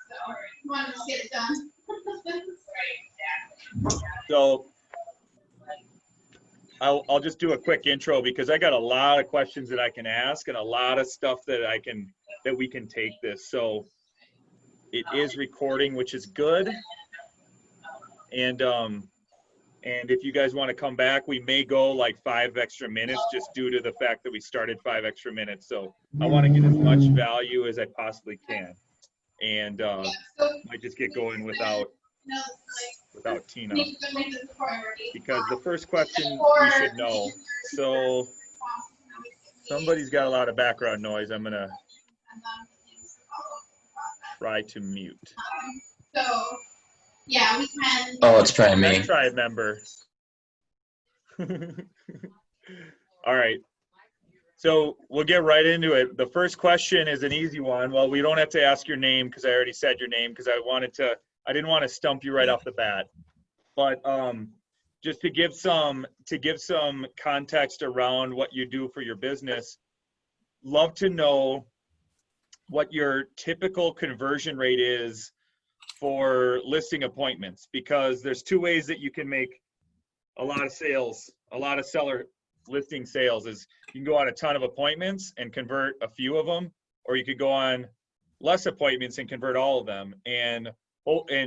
So you want to just get it done. So I'll just do a quick intro because I got a lot of questions that I can ask and a lot of stuff that we can take this. So it is recording, which is good. And if you guys want to come back, we may go like 5 extra minutes just due to the fact that we started 5 extra minutes. So I want to get as much value as I possibly can. And might just get going without Tina. Because the first question we should know. So somebody's got a lot of background noise. I'm going to try to mute. So yeah, we can. Oh, it's trying me. Let's try it, member. All right. So we'll get right into it. The first question is an easy one. Well, we don't have to ask your name because I already said your name because I didn't want to stump you right off the bat. But just to give some context around what you do for your business, love to know what your typical conversion rate is for listing appointments, because there's 2 ways that you can make a lot of sales, a lot of seller listing sales. Is you can go on a ton of appointments and convert a few of them, or you could go on less appointments and convert all of them. And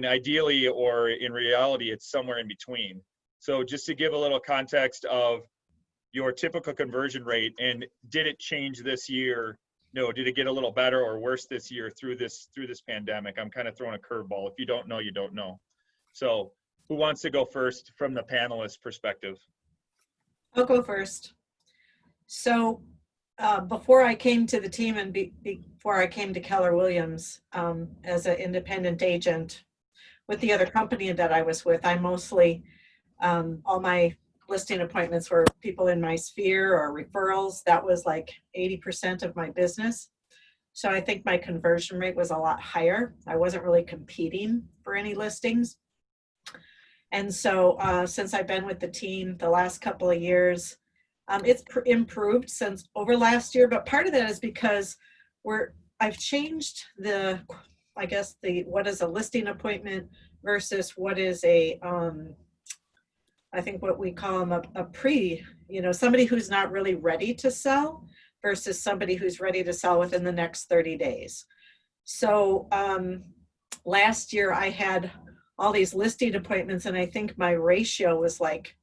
ideally, or in reality, it's somewhere in between. So just to give a little context of your typical conversion rate, and did it change this year? No, did it get a little better or worse this year through this pandemic? I'm kind of throwing a curveball. If you don't know, you don't know. So who wants to go first from the panelist perspective? I'll go first. So before I came to the team and before I came to Keller Williams as an independent agent with the other company that I was with, I mostly, all my listing appointments were people in my sphere or referrals. That was like 80% of my business. So I think my conversion rate was a lot higher. I wasn't really competing for any listings. And so since I've been with the team the last couple of years, it's improved since over last year. But part of that is because I've changed what is a listing appointment versus what is I think what we call them somebody who's not really ready to sell versus somebody who's ready to sell within the next 30 days. So last year I had all these listing appointments and I think my ratio was like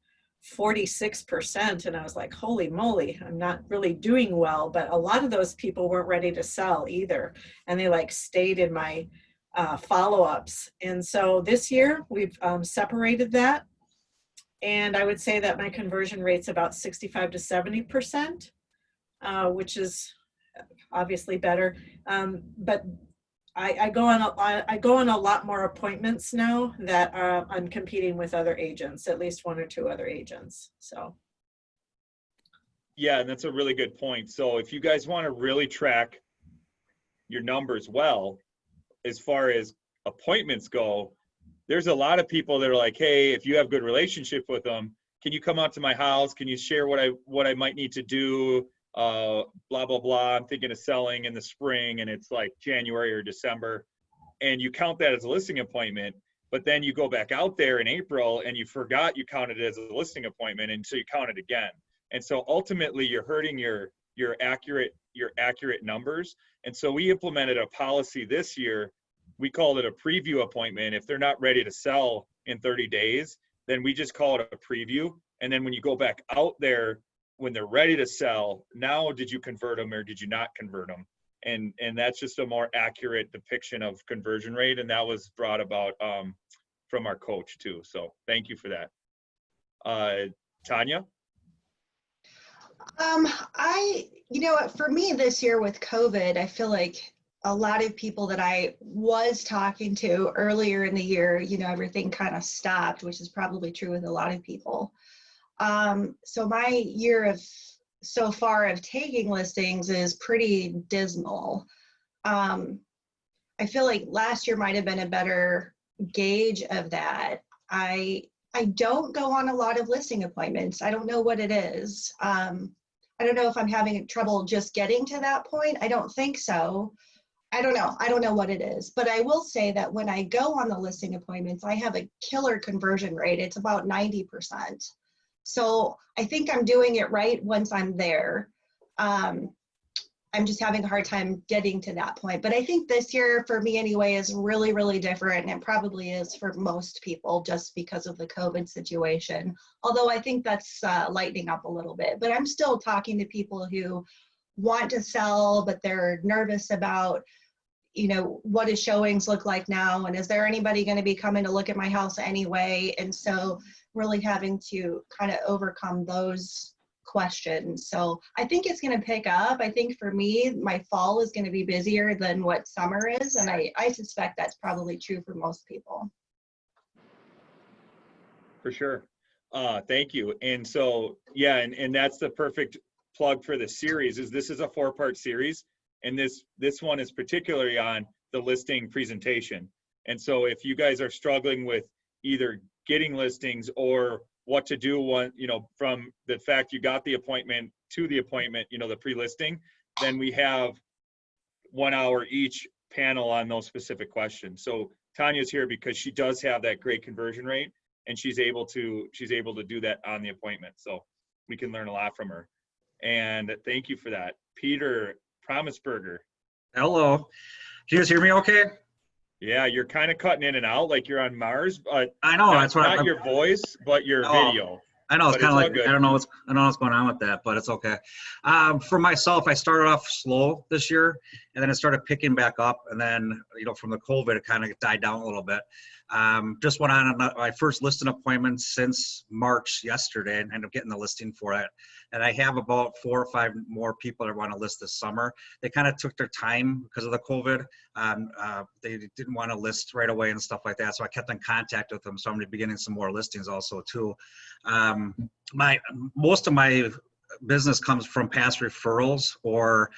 46%. And I was like, holy moly, I'm not really doing well. But a lot of those people weren't ready to sell either. And they like stayed in my follow-ups. And so this year we've separated that. And I would say that my conversion rate's about 65 to 70%, which is obviously better. But I go on a lot more appointments now that I'm competing with other agents, at least 1 or 2 other agents. So. Yeah, and that's a really good point. So if you guys want to really track your numbers well, as far as appointments go, there's a lot of people that are like, hey, if you have good relationship with them, can you come out to my house? Can you share what I might need to do? Blah, blah, blah. I'm thinking of selling in the spring and it's like January or December. And you count that as a listing appointment, but then you go back out there in April and you forgot you counted it as a listing appointment. And so you count it again. And so ultimately you're hurting your accurate numbers. And so we implemented a policy this year. We called it a preview appointment. If they're not ready to sell in 30 days, then we just call it a preview. And then when you go back out there, when they're ready to sell, now did you convert them or did you not convert them? And that's just a more accurate depiction of conversion rate. And that was brought about from our coach too. So thank you for that. Tanya? For me this year with COVID, I feel like a lot of people that I was talking to earlier in the year, everything kind of stopped, which is probably true with a lot of people. So my year so far of taking listings is pretty dismal. I feel like last year might have been a better gauge of that. I don't go on a lot of listing appointments. I don't know what it is. I don't know if I'm having trouble just getting to that point. I don't think so. I don't know. I don't know what it is, but I will say that when I go on the listing appointments, I have a killer conversion rate. It's about 90%. So I think I'm doing it right once I'm there. I'm just having a hard time getting to that point. But I think this year, for me anyway, is really, really different. And it probably is for most people just because of the COVID situation. Although I think that's lightening up a little bit. But I'm still talking to people who want to sell, but they're nervous about, what does showings look like now? And is there anybody going to be coming to look at my house anyway? And so really having to kind of overcome those questions. So I think it's going to pick up. I think for me, my fall is going to be busier than what summer is. And I suspect that's probably true for most people. For sure. Thank you. And so, yeah, and that's the perfect plug for the series. This is a 4-part series. And this one is particularly on the listing presentation. And so if you guys are struggling with either getting listings or what to do from the fact you got the appointment to the appointment, the pre-listing, then we have 1 hour each panel on those specific questions. So Tanya's here because she does have that great conversion rate, and she's able to do that on the appointment. So we can learn a lot from her. And thank you for that. Peter Promisberger. Hello. Can you guys hear me okay? Yeah, you're kind of cutting in and out like you're on Mars, but I know not, that's what not your voice, but your video. I know it's But kind of it's all like good. I don't know what's going on with that, but it's okay. For myself, I started off slow this year, and then it started picking back up, and then from the COVID, it kind of died down a little bit. Just went on my first listing appointment since March yesterday, and ended up getting the listing for it. And I have about 4 or 5 more people that want to list this summer. They kind of took their time because of the COVID. They didn't want to list right away and stuff like that, so I kept in contact with them. So I'm going to be getting some more listings also too. Most of my business comes from past referrals or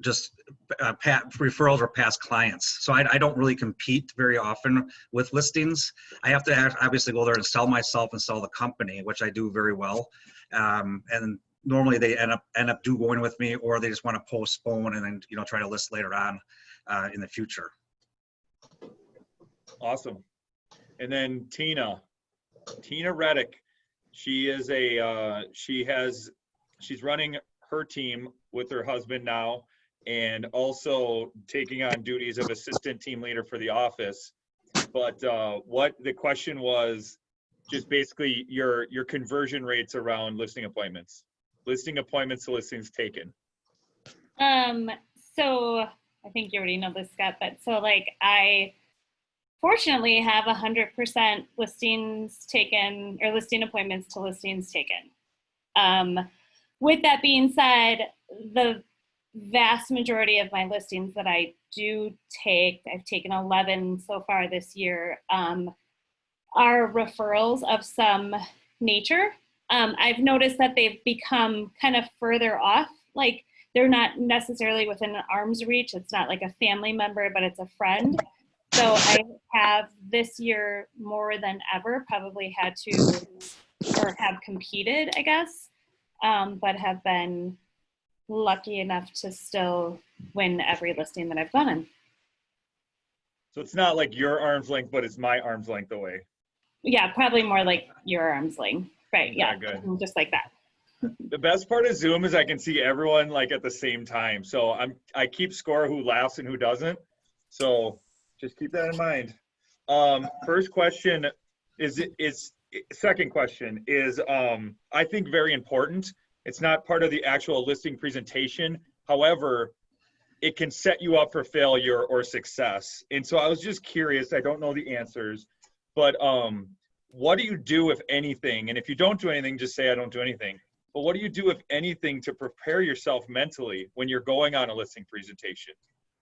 just referrals or past clients. So I don't really compete very often with listings. I have to obviously go there and sell myself and sell the company, which I do very well. And normally they end up going with me, or they just want to postpone and then try to list later on in the future. Awesome. And then Tina Reddick. She is she's running her team with her husband now, and also taking on duties of assistant team leader for the office. But what the question was, just basically your conversion rates around listing appointments to listings taken. So I think you already know this, Scott, but so I fortunately have 100% listings taken, or listing appointments to listings taken. With that being said, the vast majority of my listings that I do take, I've taken 11 so far this year, are referrals of some nature. I've noticed that they've become kind of further off, like they're not necessarily within arm's reach. It's not like a family member, but it's a friend. So I have this year more than ever probably had to, or have competed, I guess, but have been lucky enough to still win every listing that I've gone in. So it's not like your arm's length, but it's my arm's length away. Yeah, probably more like your arm's length. Right, yeah, good. just like that. The best part of Zoom is I can see everyone like at the same time. So I keep score who laughs and who doesn't. So just keep that in mind. First question second question is, I think very important. It's not part of the actual listing presentation. However, it can set you up for failure or success. And so I was just curious, I don't know the answers, but what do you do, if anything? And if you don't do anything, just say I don't do anything. But what do you do, if anything, to prepare yourself mentally when you're going on a listing presentation?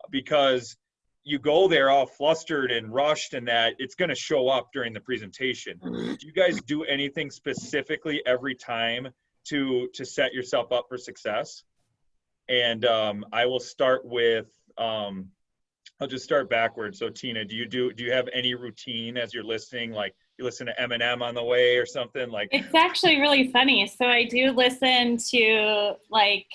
Because you go there all flustered and rushed, and that it's going to show up during the presentation. Do you guys do anything specifically every time to set yourself up for success? And I will start with, I'll just start backwards. So Tina, do you have any routine as you're listening? Like you listen to Eminem on the way or something? Like it's actually really funny. So I do listen to like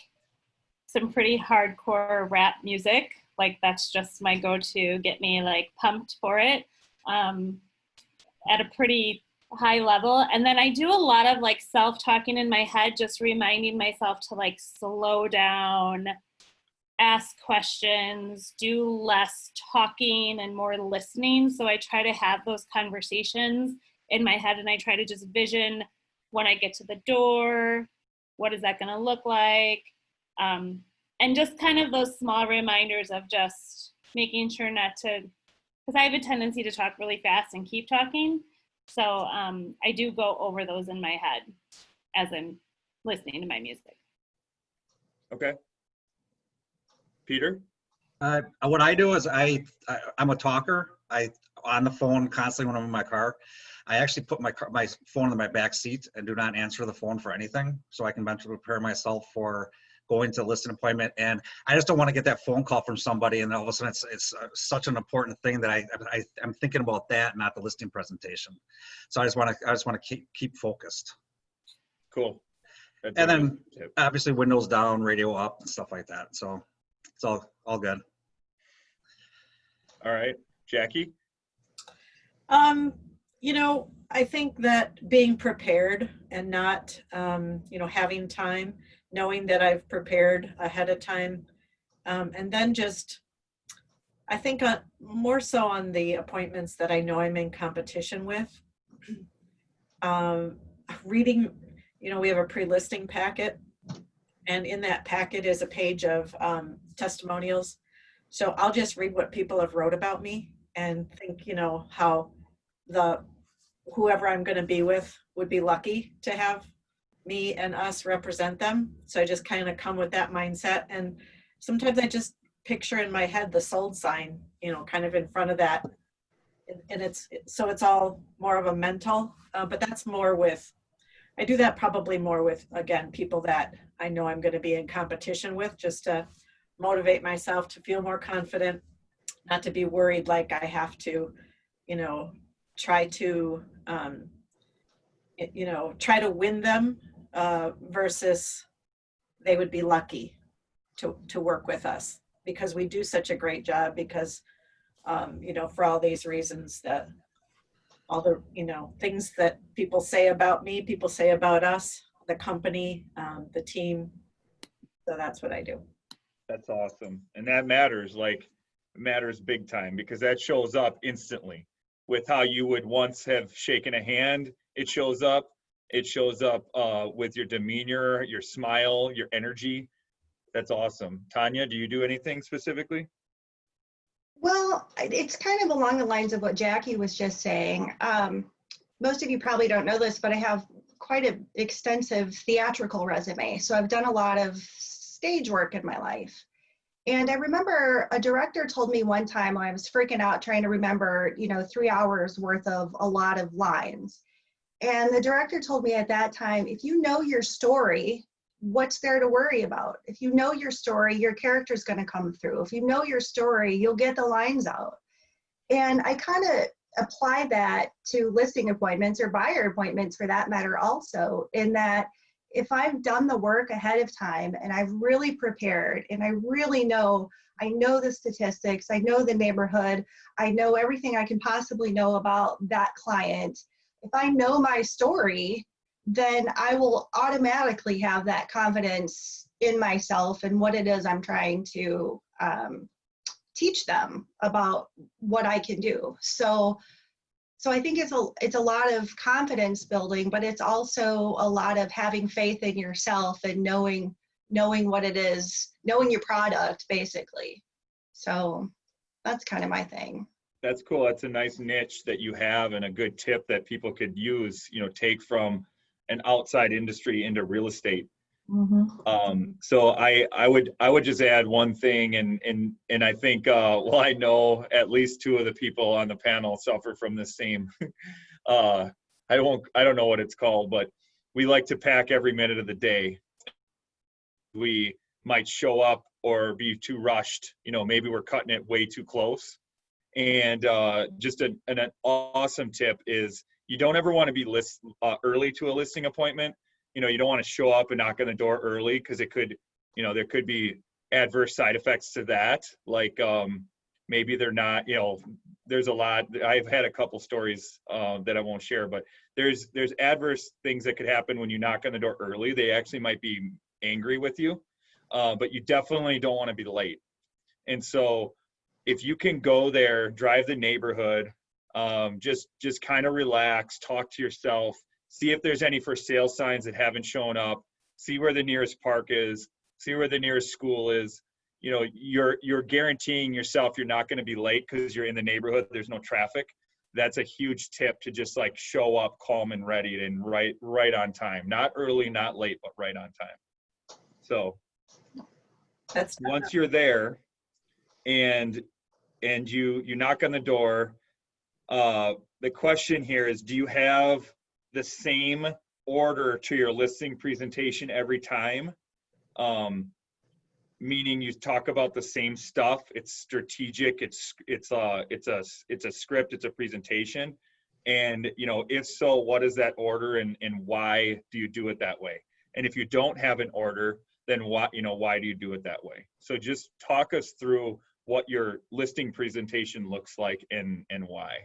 some pretty hardcore rap music Like that's just my go-to, get me like pumped for it at a pretty high level. And then I do a lot of like self-talking in my head, just reminding myself to like slow down, ask questions, do less talking and more listening. So I try to have those conversations in my head, and I try to just vision when I get to the door, what is that going to look like? And just kind of those small reminders of just making sure not to, because I have a tendency to talk really fast and keep talking. So I do go over those in my head as I'm listening to my music. Okay. Peter? What I do is I'm a talker. On the phone constantly when I'm in my car. I actually put my phone in my back seat and do not answer the phone for anything, so I can mentally prepare myself for going to a listing appointment. And I just don't want to get that phone call from somebody, and all of a sudden it's such an important thing that I'm thinking about that, not the listing presentation. So I just want to keep focused. Cool. That's And a then good tip. obviously windows down, radio up, and stuff like that. So it's all good. All right, Jackie? You know, I think that being prepared and not, you know, having time, knowing that I've prepared ahead of time, and then just, I think more so on the appointments that I know I'm in competition with. Reading, you know, we have a pre-listing packet, and in that packet is a page of testimonials. So I'll just read what people have wrote about me and think, you know, how whoever I'm going to be with would be lucky to have me and us represent them. So I just kind of come with that mindset. And sometimes I just picture in my head the sold sign, you know, kind of in front of that. And it's all more of a mental, but that's more with, I do that probably more with, again, people that I know I'm going to be in competition with, just to motivate myself to feel more confident, not to be worried like I have to, you know, try to win them versus they would be lucky to work with us, because we do such a great job, because you know, for all these reasons, that all the, you know, things that people say about me, people say about us, the company, the team. So that's what I do. That's awesome. And that matters, like, matters big time, because that shows up instantly with how you would once have shaken a hand. It shows up with your demeanor, your smile, your energy. That's awesome. Tanya, do you do anything specifically? Well, it's kind of along the lines of what Jackie was just saying. Most of you probably don't know this, but I have quite an extensive theatrical resume. So I've done a lot of stage work in my life. And I remember a director told me one time when I was freaking out trying to remember, you know, 3 hours worth of a lot of lines. And the director told me at that time, if you know your story, what's there to worry about? If you know your story, your character's going to come through. If you know your story, you'll get the lines out. And I kind of apply that to listing appointments, or buyer appointments for that matter also, in that if I've done the work ahead of time and I've really prepared and I really know, I know the statistics, I know the neighborhood, I know everything I can possibly know about that client. If I know my story, then I will automatically have that confidence in myself and what it is I'm trying to teach them about what I can do. So I think it's a lot of confidence building, but it's also a lot of having faith in yourself and knowing what it is, knowing your product basically. So that's kind of my thing. That's cool. That's a nice niche that you have, and a good tip that people could use, you know, take from an outside industry into real estate. Mm-hmm. So I would just add one thing, and I think well, I know at least 2 of the people on the panel suffer from the same I don't know what it's called, but we like to pack every minute of the day. We might show up or be too rushed, you know, maybe we're cutting it way too close. And just an awesome tip is, you don't ever want to be early to a listing appointment. You know, you don't want to show up and knock on the door early, because it could, you know, there could be adverse side effects to that. Like maybe they're not, there's a lot. I've had a couple stories that I won't share, but there's adverse things that could happen when you knock on the door early. They actually might be angry with you, but you definitely don't want to be late. And so if you can go there, drive the neighborhood, just kind of relax, talk to yourself, see if there's any for sale signs that haven't shown up, see where the nearest park is, see where the nearest school is. You're guaranteeing yourself you're not going to be late because you're in the neighborhood, there's no traffic. That's a huge tip, to just like show up calm and ready and right on time. Not early, not late, but right on time. So That's once you're there and you knock on the door, the question here is, do you have the same order to your listing presentation every time? Meaning you talk about the same stuff. It's strategic. It's a script. It's a presentation. And if so, what is that order, and why do you do it that way? And if you don't have an order, then why do you do it that way? So just talk us through what your listing presentation looks like and why.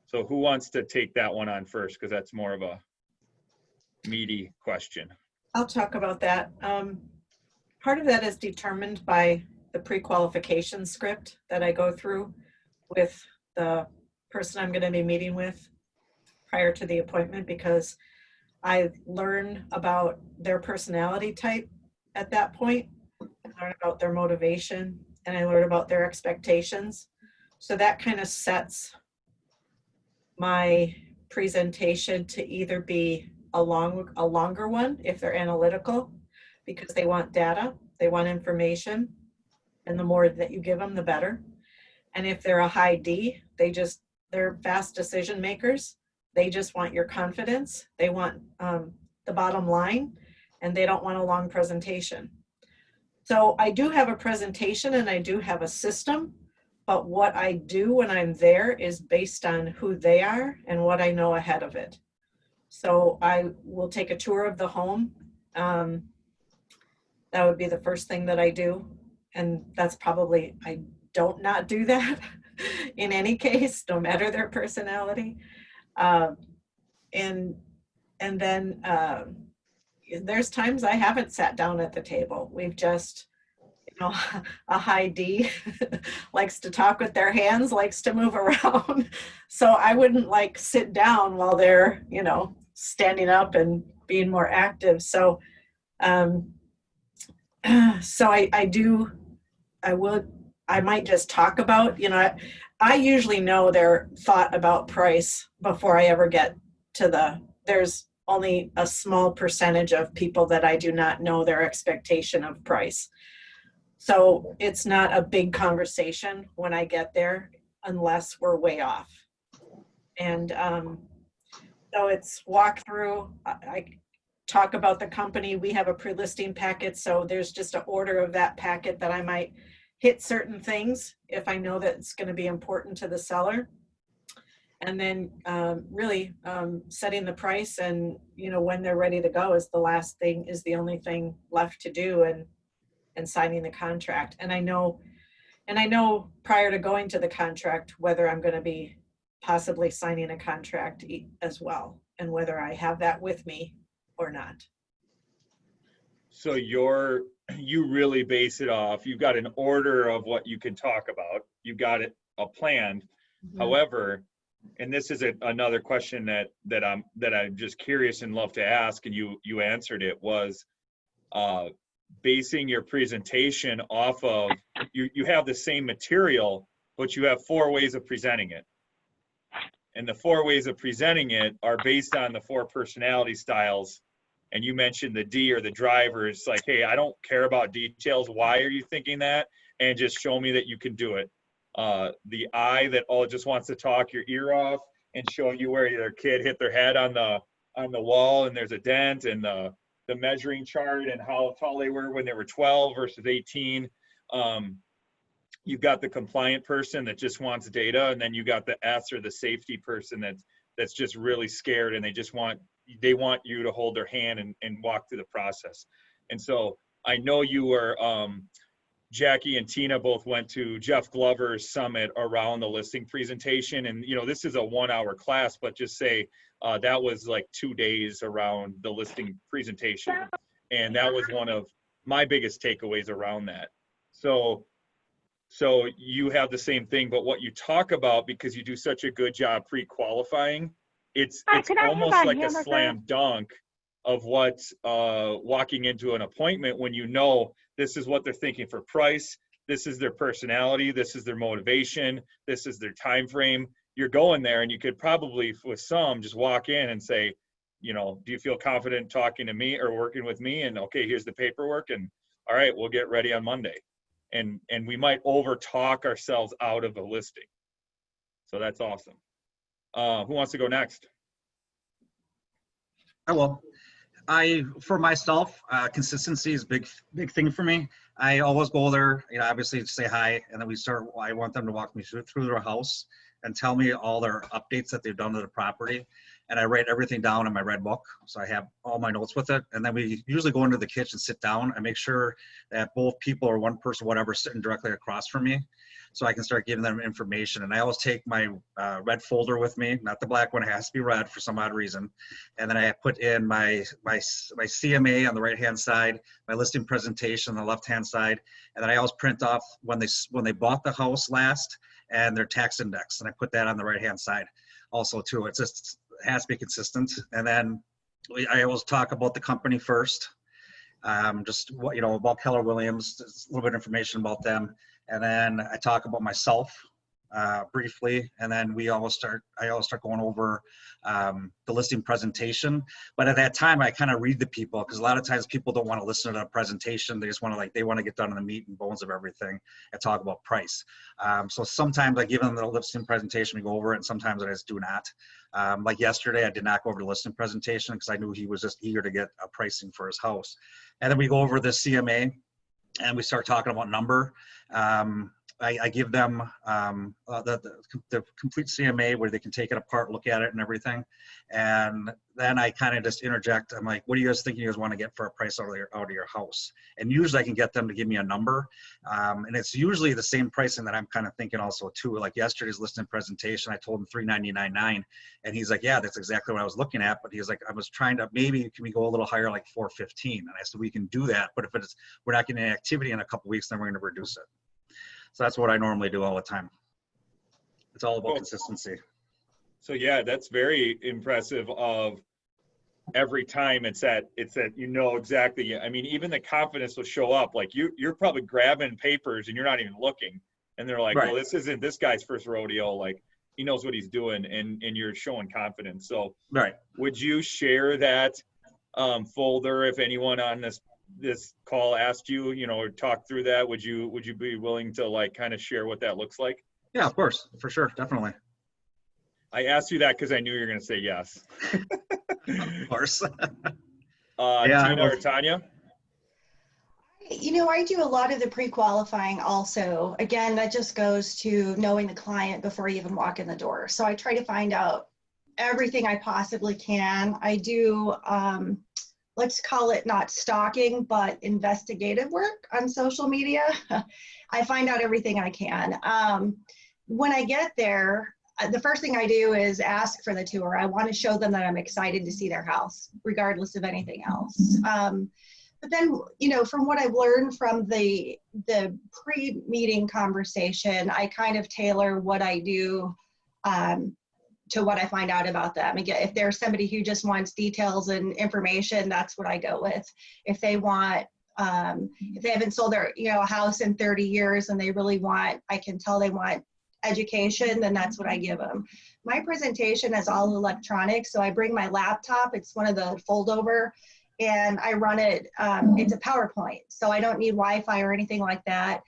So who wants to take that one on first? Because that's more of a meaty question. I'll talk about that. Part of that is determined by the pre-qualification script that I go through with the person I'm going to be meeting with prior to the appointment, because I learn about their personality type at that point. I learn about their motivation, and I learn about their expectations. So that kind of sets my presentation to either be a longer one if they're analytical, because they want data, they want information, and the more that you give them, the better. And if they're a high D, they're fast decision makers. They just want your confidence. They want the bottom line, and they don't want a long presentation. So I do have a presentation and I do have a system, but what I do when I'm there is based on who they are and what I know ahead of it. So I will take a tour of the home. That would be the first thing that I do. And that's probably, I don't not do that in any case, no matter their personality. And then there's times I haven't sat down at the table. We've just, a high D likes to talk with their hands, likes to move around. So I wouldn't like sit down while they're, standing up and being more active. So, I might just talk about, I usually know their thought about price before I ever get to there's only a small percentage of people that I do not know their expectation of price. So it's not a big conversation when I get there, unless we're way off. And so it's walk through, I talk about the company. We have a pre-listing packet, so there's just an order of that packet that I might hit certain things if I know that it's going to be important to the seller. And then really setting the price, and when they're ready to go is the only thing left to do, and signing the contract. And I know prior to going to the contract whether I'm going to be possibly signing a contract as well, and whether I have that with me or not. So you really base it off, you've got an order of what you can talk about, you've got it planned. Mm-hmm. However, and this is another question that I'm just curious and love to ask, and you answered it, was basing your presentation off of, you have the same material, but you have 4 ways of presenting it. And the 4 ways of presenting it are based on the 4 personality styles. And you mentioned the D, or the driver. It's like, hey, I don't care about details. Why are you thinking that? And just show me that you can do it. The I that just wants to talk your ear off and show you where their kid hit their head on the wall and there's a dent, and the measuring chart and how tall they were when they were 12 versus 18. You've got the compliant person that just wants data, and then you got the S, or the safety person that's just really scared, and they want you to hold their hand and walk through the process. And so I know you were, Jackie and Tina both went to Jeff Glover's summit around the listing presentation. And, you know, this is a 1-hour class, but just say that was like 2 days around the listing presentation. And that was one of my biggest takeaways around that. So you have the same thing, but what you talk about, because you do such a good job pre-qualifying, it's almost like a slam dunk of what walking into an appointment when you know this is what they're thinking for price, this is their personality, this is their motivation, this is their time frame. You're going there and you could probably, with some, just walk in and say, you know, do you feel confident talking to me or working with me? And okay, here's the paperwork, and all right, we'll get ready on Monday. And we might over talk ourselves out of a listing. So that's awesome. Who wants to go next? I will. For myself, consistency is big thing for me. I always go there, you know, obviously to say hi, and then I want them to walk me through their house and tell me all their updates that they've done to the property. And I write everything down in my red book. So I have all my notes with it. And then we usually go into the kitchen, sit down, and make sure that both people or one person, whatever, sitting directly across from me, so I can start giving them information. And I always take my red folder with me, not the black one, it has to be red for some odd reason. And then I put in my CMA on the right-hand side, my listing presentation on the left-hand side. And then I always print off when they bought the house last and their tax index. And I put that on the right-hand side also too. It's just, it has to be consistent. And then I always talk about the company first. Just what, you know, about Keller Williams, just a little bit of information about them. And then I talk about myself briefly, and then I always start going over the listing presentation. But at that time, I kind of read the people, because a lot of times people don't want to listen to a presentation. They just want to they want to get done in the meat and bones of everything and talk about price. So sometimes I give them the listing presentation, we go over it, and sometimes I just do not. Like yesterday, I did not go over the listing presentation because I knew he was just eager to get a pricing for his house. And then we go over the CMA, and we start talking about number. I give them the complete CMA where they can take it apart, look at it and everything. And then I kind of just interject. I'm like, what do you guys think you guys want to get for a price out of your house? And usually I can get them to give me a number. And it's usually the same pricing that I'm kind of thinking also too. Like yesterday's listing presentation, I told him $399.9, and he's like, yeah, that's exactly what I was looking at. But he's like, I was trying to, maybe can we go a little higher, like $415? And I said, we can do that. But if we're not getting any activity in a couple weeks, then we're going to reduce it. So that's what I normally do all the time. It's all about consistency. So yeah, that's very impressive. Of every time it's that you know exactly. I mean, even the confidence will show up. Like you're probably grabbing papers and you're not even looking, and they're like, right, well, this isn't this guy's first rodeo. Like he knows what he's doing, and you're showing confidence. So right, would you share that folder if anyone on this call asked you, you know, or talk through that? Would you be willing to like kind of share what that looks like? Yeah, of course, for sure, definitely. I asked you that because I knew you were going to say yes. Of course. Yeah, Tina or Tanya? You know, I do a lot of the pre-qualifying also. Again, that just goes to knowing the client before you even walk in the door. So I try to find out everything I possibly can. I do, let's call it not stalking, but investigative work on social media. I find out everything I can. When I get there, the first thing I do is ask for the tour. I want to show them that I'm excited to see their house, regardless of anything else. But then, you know, from what I've learned from the pre-meeting conversation, I kind of tailor what I do to what I find out about them. Again, if there's somebody who just wants details and information, that's what I go with. If they want, if they haven't sold their, you know, a house in 30 years and they really want, I can tell they want education, then that's what I give them. My presentation is all electronic, so I bring my laptop. It's one of the fold over, and I run it. It's a PowerPoint, so I don't need Wi-Fi or anything like that.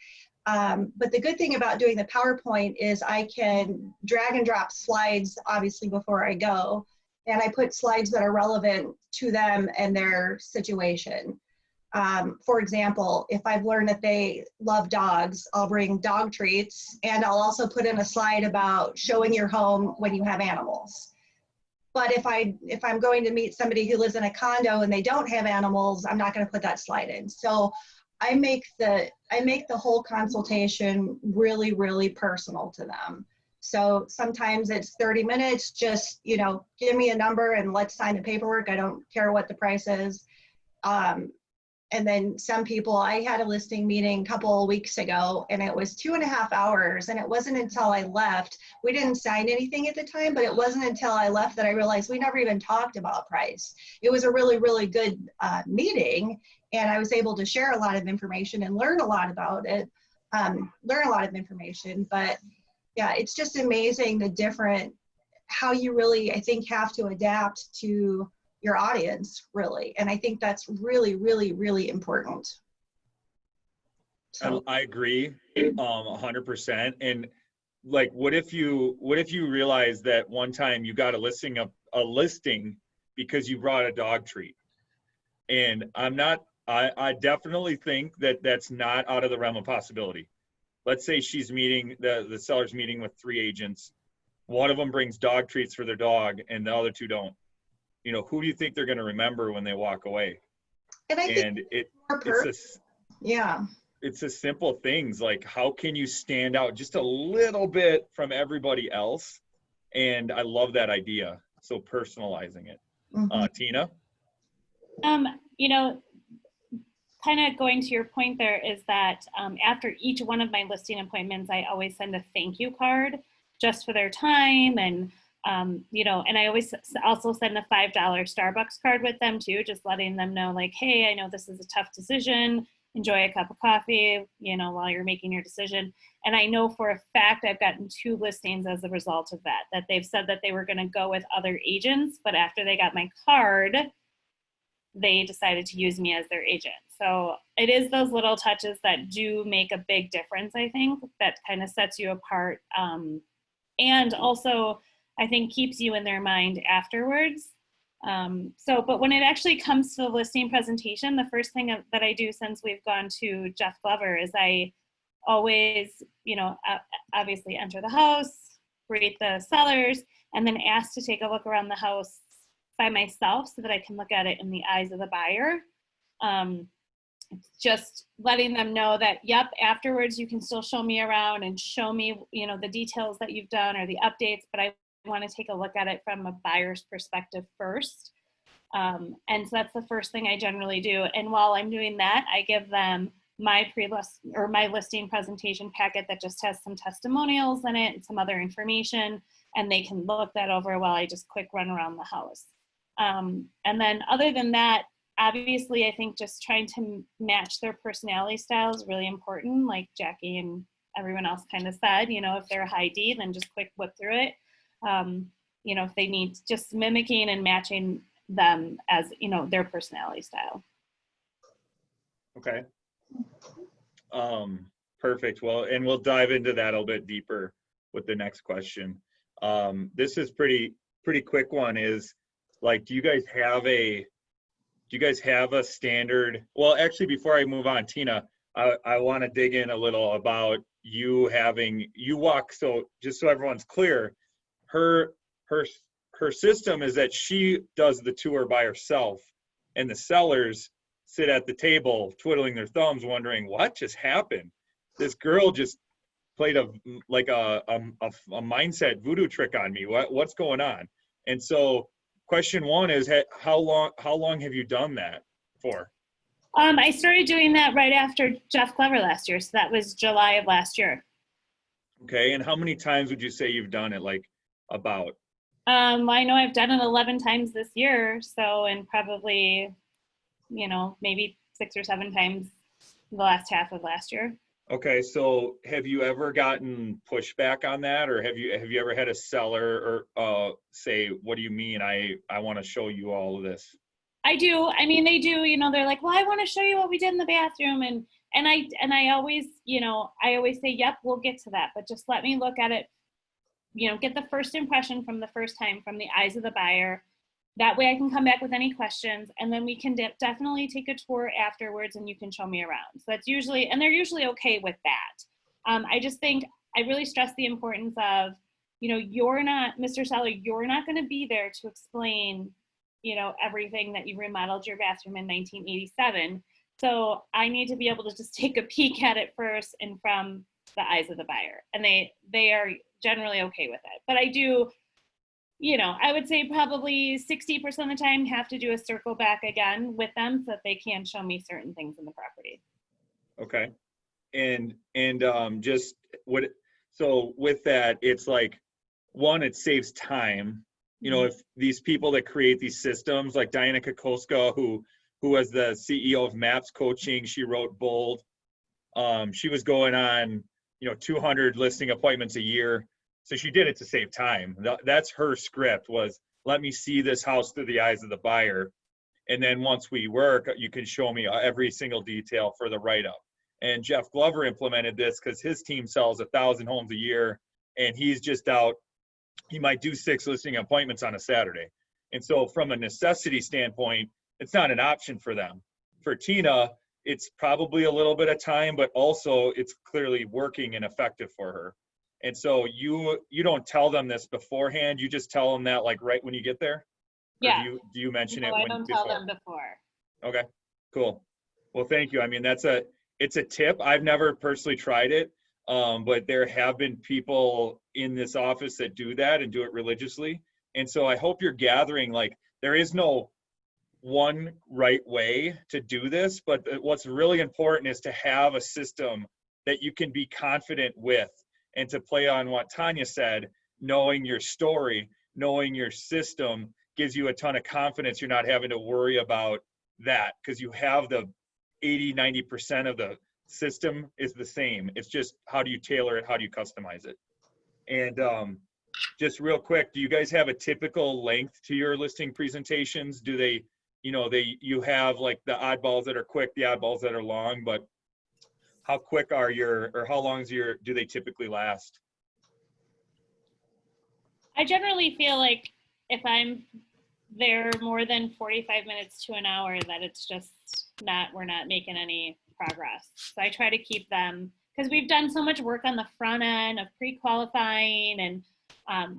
But the good thing about doing the PowerPoint is I can drag and drop slides, obviously, before I go, and I put slides that are relevant to them and their situation. For example, if I've learned that they love dogs, I'll bring dog treats, and I'll also put in a slide about showing your home when you have animals. But if I'm going to meet somebody who lives in a condo and they don't have animals, I'm not going to put that slide in. So I make the whole consultation really, really personal to them. So sometimes it's 30 minutes, just, you know, give me a number and let's sign the paperwork. I don't care what the price is. And then some people, I had a listing meeting a couple of weeks ago and it was 2.5 hours, and it wasn't until I left, we didn't sign anything at the time, but it wasn't until I left that I realized we never even talked about price. It was a really, really good meeting, and I was able to share a lot of information and learn a lot about it, learn a lot of information. But yeah, it's just amazing the different, how you really, I think, have to adapt to your audience, really. And I think that's really, really, really important. So I agree 100%. And like, what if you realize that one time you got a listing because you brought a dog treat? And I definitely think that that's not out of the realm of possibility. Let's say she's meeting, the seller's meeting with 3 agents. One of them brings dog treats for their dog and the other 2 don't. You know, who do you think they're going to remember when they walk away? and I think it's a simple things like, how can you stand out just a little bit from everybody else? And I love that idea. So personalizing it. Tina? You know, kind of going to your point there is that after each one of my listing appointments, I always send a thank you card just for their time. And you know, and I always also send a $5 Starbucks card with them too, just letting them know like, hey, I know this is a tough decision. Enjoy a cup of coffee, you know, while you're making your decision. And I know for a fact I've gotten 2 listings as a result of that they've said that they were going to go with other agents, but after they got my card, they decided to use me as their agent. So it is those little touches that do make a big difference, I think, that kind of sets you apart. And also, I think keeps you in their mind afterwards. But when it actually comes to the listing presentation, the first thing that I do since we've gone to Jeff Glover is I always, you know, obviously enter the house, rate the sellers, and then ask to take a look around the house by myself so that I can look at it in the eyes of the buyer. Just letting them know that, yep, afterwards you can still show me around and show me, you know, the details that you've done or the updates, but I want to take a look at it from a buyer's perspective first. And so that's the first thing I generally do. And while I'm doing that, I give them my my listing presentation packet that just has some testimonials in it and some other information, and they can look that over while I just quick run around the house. And then other than that, obviously, I think just trying to match their personality style is really important. Like Jackie and everyone else kind of said, you know, if they're a high D, then just quick whip through it. You know, if they need just mimicking and matching them as, you know, their personality style. Okay. Perfect. Well, and we'll dive into that a little bit deeper with the next question. This is pretty quick one is like, do you guys have a standard? Well, actually, before I move on, Tina, I want to dig in a little about you walk. So just so everyone's clear, her system is that she does the tour by herself, and the sellers sit at the table twiddling their thumbs, wondering what just happened. This girl just played a mindset voodoo trick on me. What's going on? And so, question 1 is, how long have you done that for? I started doing that right after Jeff Glover last year, so that was July of last year. Okay, and how many times would you say you've done it? Like about? I know I've done it 11 times this year, so, and probably, you know, maybe 6 or 7 times the last half of last year. Okay, so have you ever gotten pushback on that, or have you ever had a seller or say, what do you mean I want to show you all of this? I do. I mean, they do, you know, they're like, well, I want to show you what we did in the bathroom. And I always, you know, I always say, yep, we'll get to that, but just let me look at it, you know, get the first impression from the first time from the eyes of the buyer. That way I can come back with any questions, and then we can definitely take a tour afterwards and you can show me around. So that's usually, and they're usually okay with that. I just think I really stress the importance of you're not, Mr. Seller, you're not going to be there to explain, everything that you remodeled your bathroom in 1987. So I need to be able to just take a peek at it first and from the eyes of the buyer. And they are generally okay with it. But I do, I would say probably 60% of the time have to do a circle back again with them so that they can show me certain things in the property. Okay. And just what, so with that, it's like, one, it saves time. If these people that create these systems, like Diana Kokoska, who was the CEO of MAPS Coaching, she wrote Bold. She was going on, 200 listing appointments a year. So she did it to save time. That's her script, was let me see this house through the eyes of the buyer. And then once we work, you can show me every single detail for the write-up. And Jeff Glover implemented this because his team sells 1,000 homes a year, and he's just out. He might do 6 listing appointments on a Saturday. And so from a necessity standpoint, it's not an option for them. For Tina, it's probably a little bit of time, but also it's clearly working and effective for her. And so you don't tell them this beforehand. You just tell them that like right when you get there? Yeah. Or do you mention it I don't before? tell them before. Okay, cool. Well, thank you. I mean, it's a tip. I've never personally tried it, but there have been people in this office that do that and do it religiously. And so I hope you're gathering, like, there is no one right way to do this, but what's really important is to have a system that you can be confident with, and to play on what Tanya said, knowing your story, knowing your system gives you a ton of confidence. You're not having to worry about that because you have the 80-90% of the system is the same. It's just how do you tailor it, how do you customize it. And just real quick, do you guys have a typical length to your listing presentations? Do they, you have like the oddballs that are quick, the oddballs that are long, but how quick are or how long do they typically last? I generally feel like if I'm there more than 45 minutes to an hour, that it's just we're not making any progress. So I try to keep them, because we've done so much work on the front end of pre-qualifying and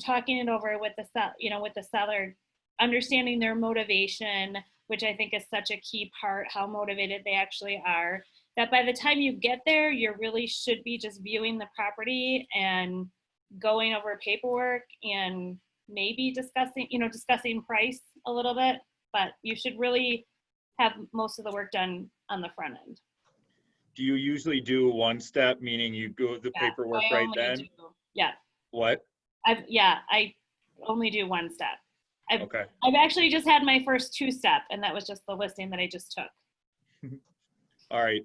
talking it over with the seller, understanding their motivation, which I think is such a key part, how motivated they actually are, that by the time you get there, you really should be just viewing the property and going over paperwork and maybe discussing price a little bit, but you should really have most of the work done on the front end. Do you usually do one step, meaning you go the paperwork right then? Yeah. What? I only do one step. Okay. I've actually just had my first 2-step, and that was just the listing that I just took. All right.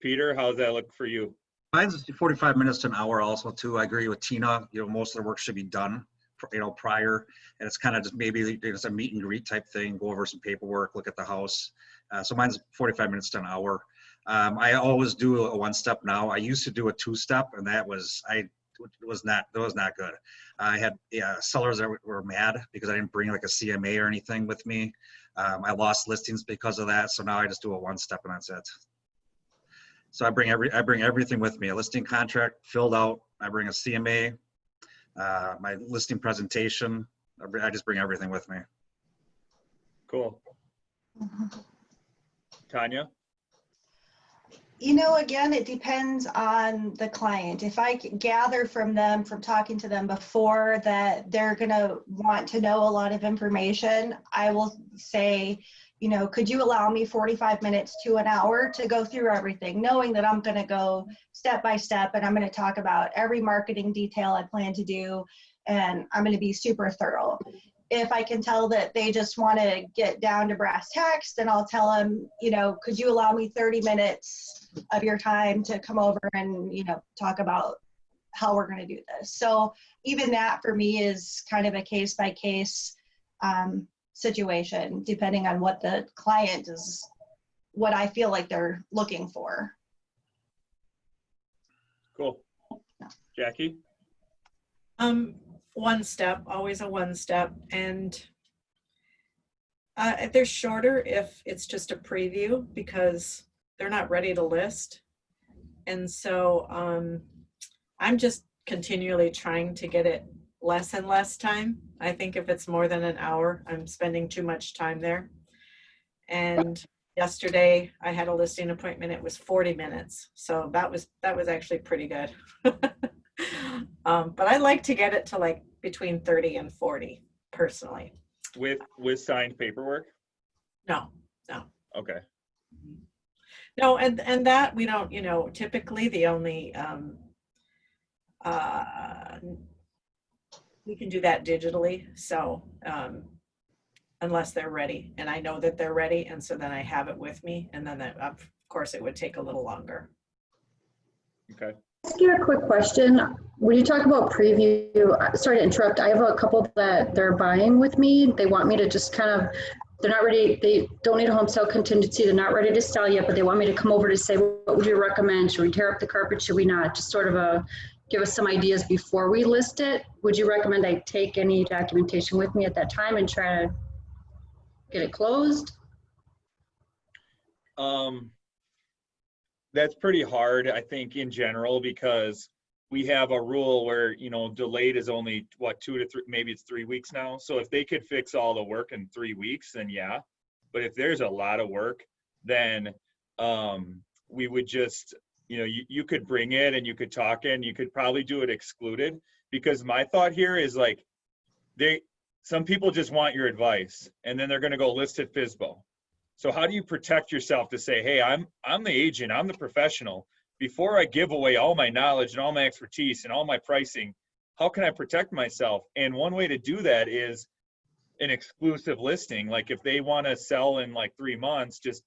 Peter, how's that look for you? Mine's 45 minutes to an hour also too. I agree with Tina. Most of the work should be done, prior, and it's kind of just maybe it's a meet and greet type thing, go over some paperwork, look at the house. So mine's 45 minutes to an hour. I always do a 1-step now. I used to do a 2-step, and that was not good. I had sellers that were mad because I didn't bring like a CMA or anything with me. I lost listings because of that. So now I just do a 1-step and that's it. So I bring everything with me, a listing contract filled out. I bring a CMA, my listing presentation. I just bring everything with me. Cool. Tanya? Again, it depends on the client. If I gather from talking to them before that they're going to want to know a lot of information, I will say, could you allow me 45 minutes to an hour to go through everything, knowing that I'm going to go step by step and I'm going to talk about every marketing detail I plan to do, and I'm going to be super thorough. If I can tell that they just want to get down to brass tacks, then I'll tell them, could you allow me 30 minutes of your time to come over and, talk about how we're going to do this. So even that for me is kind of a case by case situation, depending on what the client is, what I feel like they're looking for. Cool. Jackie? 1 step, always a 1-step, and they're shorter if it's just a preview because they're not ready to list. And so I'm just continually trying to get it less and less time. I think if it's more than an hour, I'm spending too much time there. And yesterday I had a listing appointment. It was 40 minutes. So that was actually pretty good. But I like to get it to like between 30 and 40 personally. With signed paperwork? No. Okay. No, and that we don't, typically the only, we can do that digitally. So, unless they're ready, and I know that they're ready, and so then I have it with me, and then that, of course it would take a little longer. Okay. Ask you a quick question. When you talk about preview, sorry to interrupt, I have a couple that they're buying with me. They want me to just they're not ready, they don't need a home sale contingency, they're not ready to sell yet, but they want me to come over to say, what would you recommend? Should we tear up the carpet? Should we not? Just sort of give us some ideas before we list it. Would you recommend I take any documentation with me at that time and try to get it closed? That's pretty hard, I think, in general, because we have a rule where, delayed is only 2 to 3, maybe it's 3 weeks now. So if they could fix all the work in 3 weeks, then yeah. But if there's a lot of work, then we would just, you could bring it and you could talk in, you could probably do it excluded, because my thought here is like, some people just want your advice and then they're going to go list at FSBO. So how do you protect yourself to say, hey, I'm the agent, I'm the professional. Before I give away all my knowledge and all my expertise and all my pricing, how can I protect myself? And one way to do that is an exclusive listing. Like if they want to sell in like 3 months, just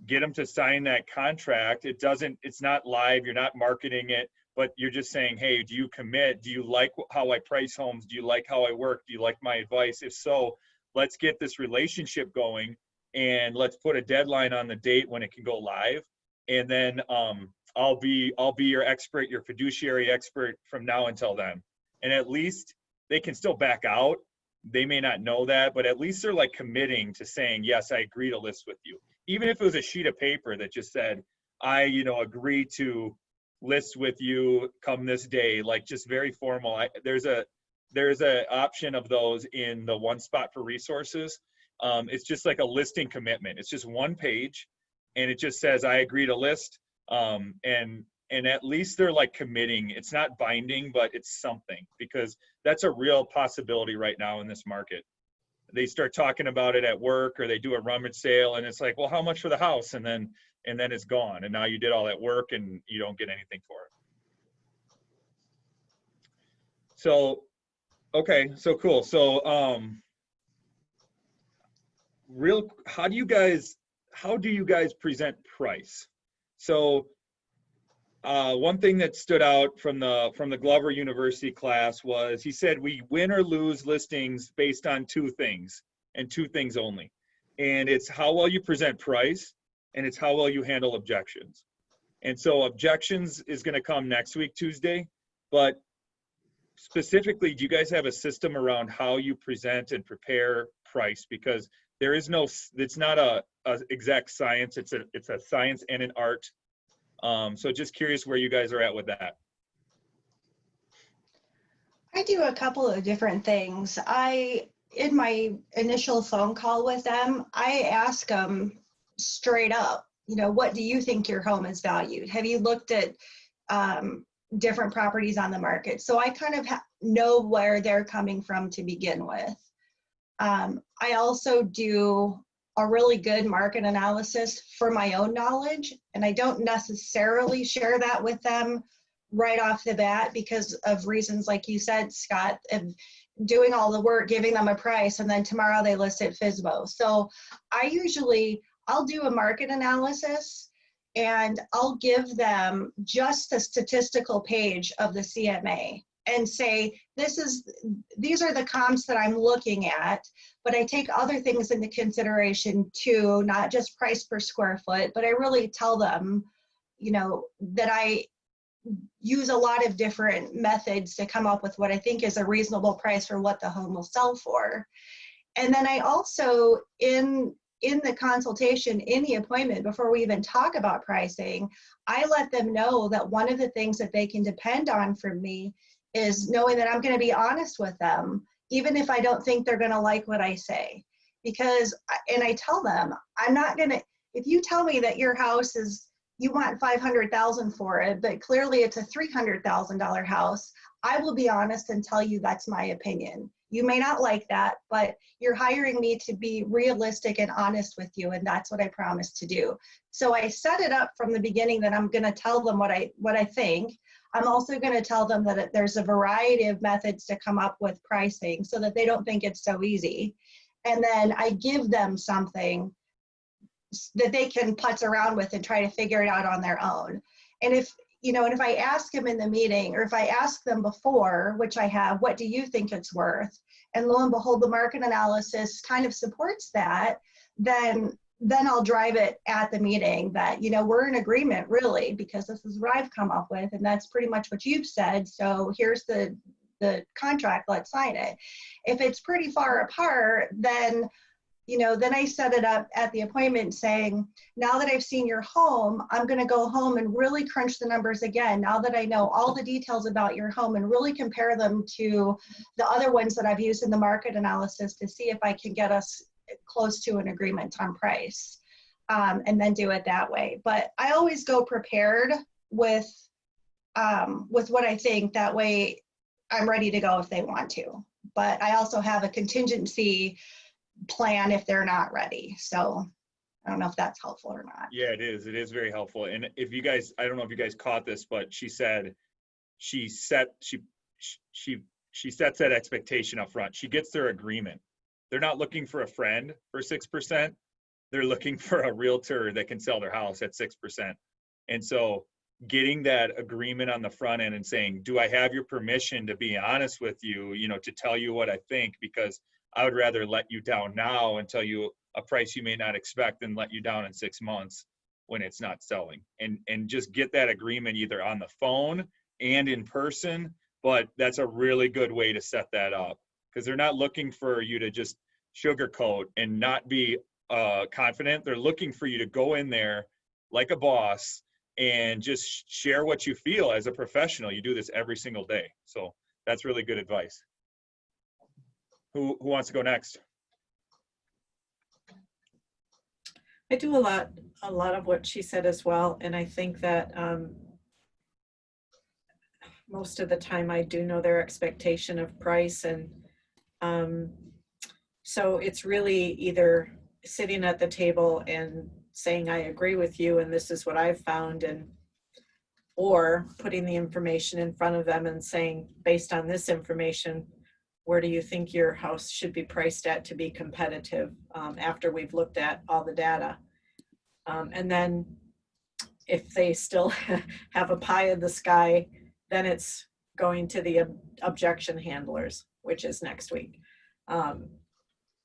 get them to sign that contract. It's not live, you're not marketing it, but you're just saying, hey, do you commit? Do you like how I price homes? Do you like how I work? Do you like my advice? If so, let's get this relationship going and let's put a deadline on the date when it can go live. And then I'll be your expert, your fiduciary expert from now until then. And at least they can still back out. They may not know that, but at least they're like committing to saying, yes, I agree to list with you. Even if it was a sheet of paper that just said, I, agree to list with you come this day, like just very formal. There's a option of those in the One Spot for Resources. It's just like a listing commitment. It's just 1 page and it just says, I agree to list. And at least they're like committing. It's not binding, but it's something, because that's a real possibility right now in this market. They start talking about it at work, or they do a rummage sale and it's like, well, how much for the house? And then it's gone. And now you did all that work and you don't get anything for it. So, okay, so cool. So, how do you guys present price? So, one thing that stood out from the Glover University class was he said we win or lose listings based on 2 things, and 2 things only. And it's how well you present price, and it's how well you handle objections. And so objections is going to come next week, Tuesday. But specifically, do you guys have a system around how you present and prepare price? Because there is it's not a exact science. It's a science and an art. So just curious where you guys are at with that. I do a couple of different things. In my initial phone call with them, I ask them straight up, what do you think your home is valued? Have you looked at different properties on the market? So I kind of know where they're coming from to begin with. I also do a really good market analysis for my own knowledge, and I don't necessarily share that with them right off the bat because of reasons like you said, Scott, of doing all the work, giving them a price, and then tomorrow they list at FSBO. So I'll do a market analysis and I'll give them just a statistical page of the CMA and say, these are the comps that I'm looking at, but I take other things into consideration too, not just price per square foot, but I really tell them, that I use a lot of different methods to come up with what I think is a reasonable price for what the home will sell for. And then I also, in the consultation, in the appointment, before we even talk about pricing, I let them know that one of the things that they can depend on from me is knowing that I'm going to be honest with them, even if I don't think they're going to like what I say. Because, and I tell them, I'm not going to, if you tell me that your house is, you want $500,000 for it, but clearly it's a $300,000 house, I will be honest and tell you that's my opinion. You may not like that, but you're hiring me to be realistic and honest with you, and that's what I promise to do. So I set it up from the beginning that I'm going to tell them what I think. I'm also going to tell them that there's a variety of methods to come up with pricing so that they don't think it's so easy. And then I give them something that they can putz around with and try to figure it out on their own. And if, you know, and if I ask them in the meeting, or if I ask them before, which I have, what do you think it's worth? And lo and behold, the market analysis kind of supports that, then I'll drive it at the meeting that, you know, we're in agreement really, because this is what I've come up with, and that's pretty much what you've said. So here's the contract, let's sign it. If it's pretty far apart, then, you know, then I set it up at the appointment saying, now that I've seen your home, I'm going to go home and really crunch the numbers again. Now that I know all the details about your home, and really compare them to the other ones that I've used in the market analysis to see if I can get us close to an agreement on price, and then do it that way. But I always go prepared with what I think. That way I'm ready to go if they want to. But I also have a contingency plan if they're not ready. So I don't know if that's helpful or not. Yeah, it is. It is very helpful. And if you guys, I don't know if you guys caught this, but she said she sets that expectation up front. She gets their agreement. They're not looking for a friend for 6%. They're looking for a realtor that can sell their house at 6%. And so getting that agreement on the front end and saying, do I have your permission to be honest with you, you know, to tell you what I think, because I would rather let you down now and tell you a price you may not expect than let you down in 6 months when it's not selling. And just get that agreement either on the phone and in person. But that's a really good way to set that up, because they're not looking for you to just sugarcoat and not be confident. They're looking for you to go in there like a boss and just share what you feel as a professional. You do this every single day. So that's really good advice. Who wants to go next? I do a lot of what she said as well. And I think that most of the time I do know their expectation of price. And so it's really either sitting at the table and saying, I agree with you, and this is what I've found, or putting the information in front of them and saying, based on this information, where do you think your house should be priced at to be competitive, after we've looked at all the data. And then if they still have a pie in the sky, then it's going to the objection handlers, which is next week.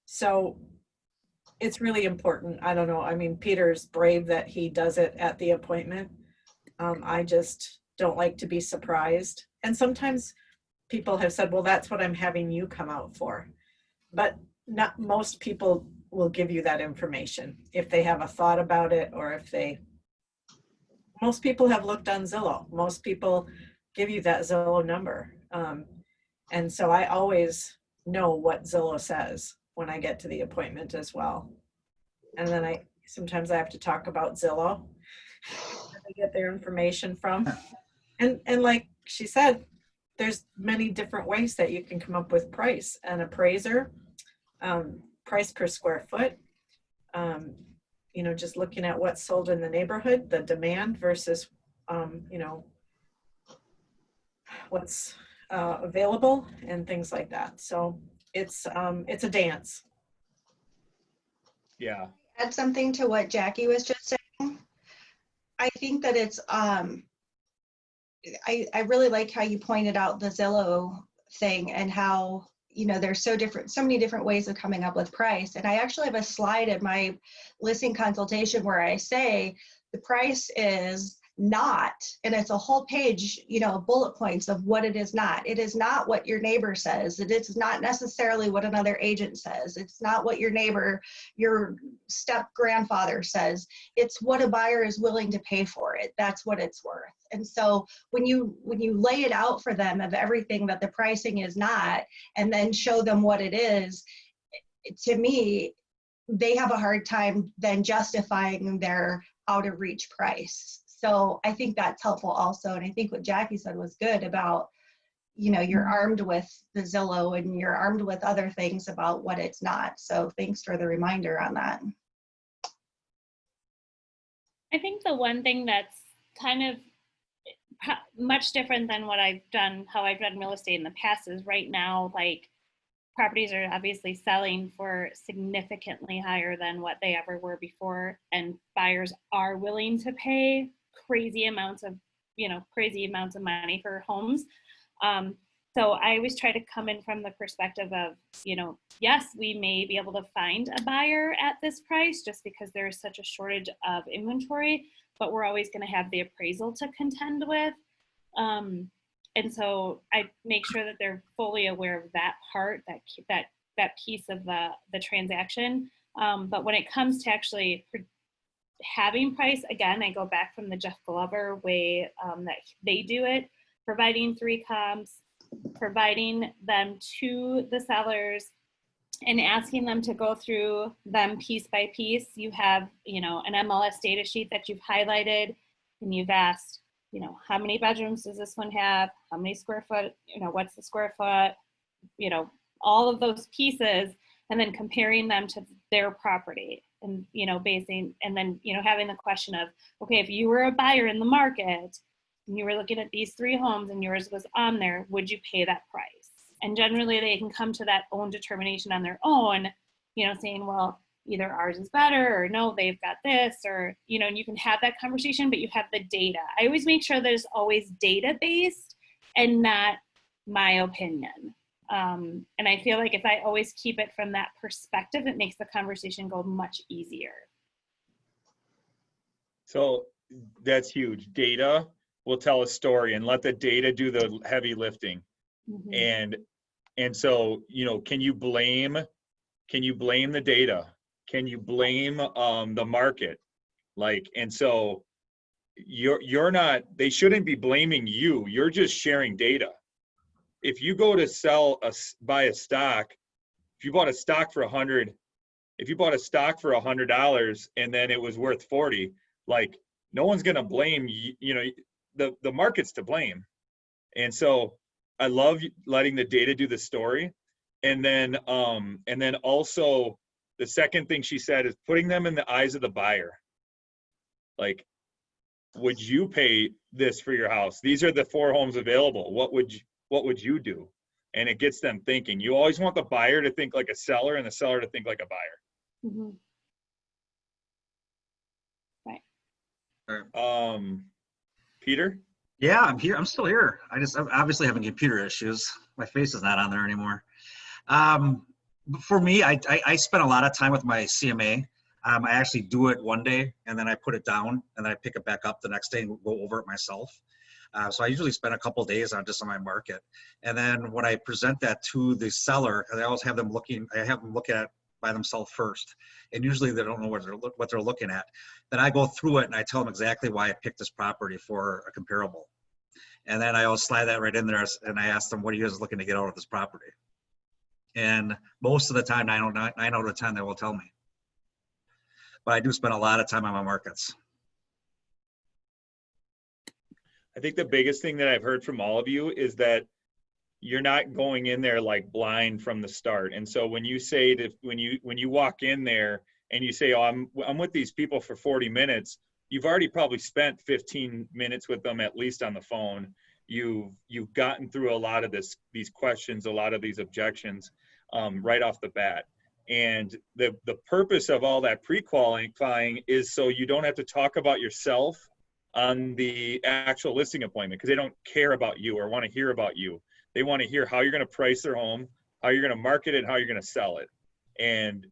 So it's really important. I don't know. I mean, Peter's brave that he does it at the appointment. I just don't like to be surprised. And sometimes people have said, well, that's what I'm having you come out for. But not most people will give you that information if they have a thought about it, or if most people have looked on Zillow. Most people give you that Zillow number. And so I always know what Zillow says when I get to the appointment as well. And then sometimes I have to talk about Zillow, where they get their information from. And like she said, there's many different ways that you can come up with price. An appraiser, price per square foot, you know, just looking at what's sold in the neighborhood, the demand versus, you know, what's available and things like that. So it's a dance. Yeah. Add something to what Jackie was just saying. I think that it's I really like how you pointed out the Zillow thing, and how, you know, there's so many different ways of coming up with price. And I actually have a slide in my listing consultation where I say the price is not, and it's a whole page, you know, bullet points of what it is not. It is not what your neighbor says. It is not necessarily what another agent says. It's not what your neighbor, your step grandfather says. It's what a buyer is willing to pay for it. That's what it's worth. And so when you lay it out for them of everything that the pricing is not, and then show them what it is, to me, they have a hard time then justifying their out of reach price. So I think that's helpful also. And I think what Jackie said was good about, you know, you're armed with the Zillow and you're armed with other things about what it's not. So thanks for the reminder on that. I think the one thing that's kind of much different than what I've done, how I've done real estate in the past, is right now, like, properties are obviously selling for significantly higher than what they ever were before, and buyers are willing to pay crazy amounts of money for homes. So I always try to come in from the perspective of, you know, yes, we may be able to find a buyer at this price just because there's such a shortage of inventory, but we're always going to have the appraisal to contend with. And so I make sure that they're fully aware of that part, that piece of the transaction. But when it comes to actually having price, again, I go back from the Jeff Glover way that they do it, providing 3 comps, providing them to the sellers, and asking them to go through them piece by piece. You have, you know, an MLS data sheet that you've highlighted, and you've asked, you know, how many bedrooms does this one have? How many square foot? You know, what's the square foot? You know, all of those pieces, and then comparing them to their property, and, you know, and then, you know, having the question of, okay, if you were a buyer in the market and you were looking at these 3 homes and yours was on there, would you pay that price? And generally they can come to that own determination on their own, you know, saying, well, either ours is better, or no, they've got this, or, you know, and you can have that conversation, but you have the data. I always make sure there's always data based and not my opinion. And I feel like if I always keep it from that perspective, it makes the conversation go much easier. So that's huge. Data will tell a story, and let the data do the heavy lifting. Mm-hmm. And so, you know, can you blame the data? Can you blame the market? Like, and so you're not, they shouldn't be blaming you. You're just sharing data. If you go to buy a stock, if you bought a stock for $100 and then it was worth 40, like, no one's going to blame you. You know, the market's to blame. And so I love letting the data do the story. And then also the second thing she said is putting them in the eyes of the buyer. Like, would you pay this for your house? These are the 4 homes available. What would you do? And it gets them thinking. You always want the buyer to think like a seller and the seller to think like a buyer. Mm-hmm. Right. Peter? Yeah, I'm here. I'm still here. I'm obviously having computer issues. My face is not on there anymore. For me, I spend a lot of time with my CMA. I actually do it one day and then I put it down and then I pick it back up the next day and go over it myself. So I usually spend a couple of days on my market. And then when I present that to the seller, because I always have them look at it by themselves first. And usually they don't know what they're looking at. Then I go through it and I tell them exactly why I picked this property for a comparable. And then I always slide that right in there and I ask them, what are you guys looking to get out of this property? And most of the time, 9 out of 10, they will tell me. But I do spend a lot of time on my markets. I think the biggest thing that I've heard from all of you is that you're not going in there like blind from the start. And so when you say that, when you walk in there and you say, oh, I'm with these people for 40 minutes, you've already probably spent 15 minutes with them at least on the phone. You've gotten through a lot of these questions, a lot of these objections right off the bat. And the purpose of all that pre-qualifying is so you don't have to talk about yourself on the actual listing appointment, because they don't care about you or want to hear about you. They want to hear how you're going to price their home, how you're going to market it, how you're going to sell it. And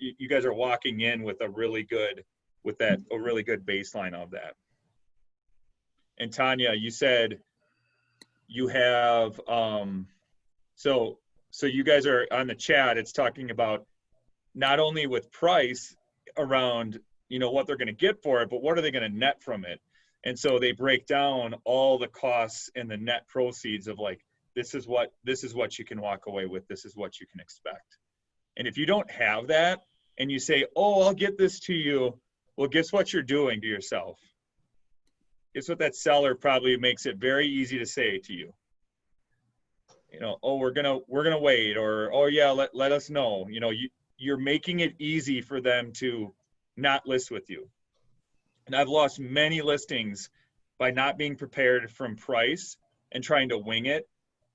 you guys are walking in with a really good baseline of that. And Tanya, you said you have, so you guys are on the chat, it's talking about not only with price around, you know, what they're going to get for it, but what are they going to net from it? And so they break down all the costs and the net proceeds of like, this is what you can walk away with. This is what you can expect. And if you don't have that and you say, oh, I'll get this to you. Well, guess what you're doing to yourself? Guess what that seller probably makes it very easy to say to you. You know, oh, we're gonna wait, or oh yeah, let us know. You know, you're making it easy for them to not list with you. And I've lost many listings by not being prepared from price and trying to wing it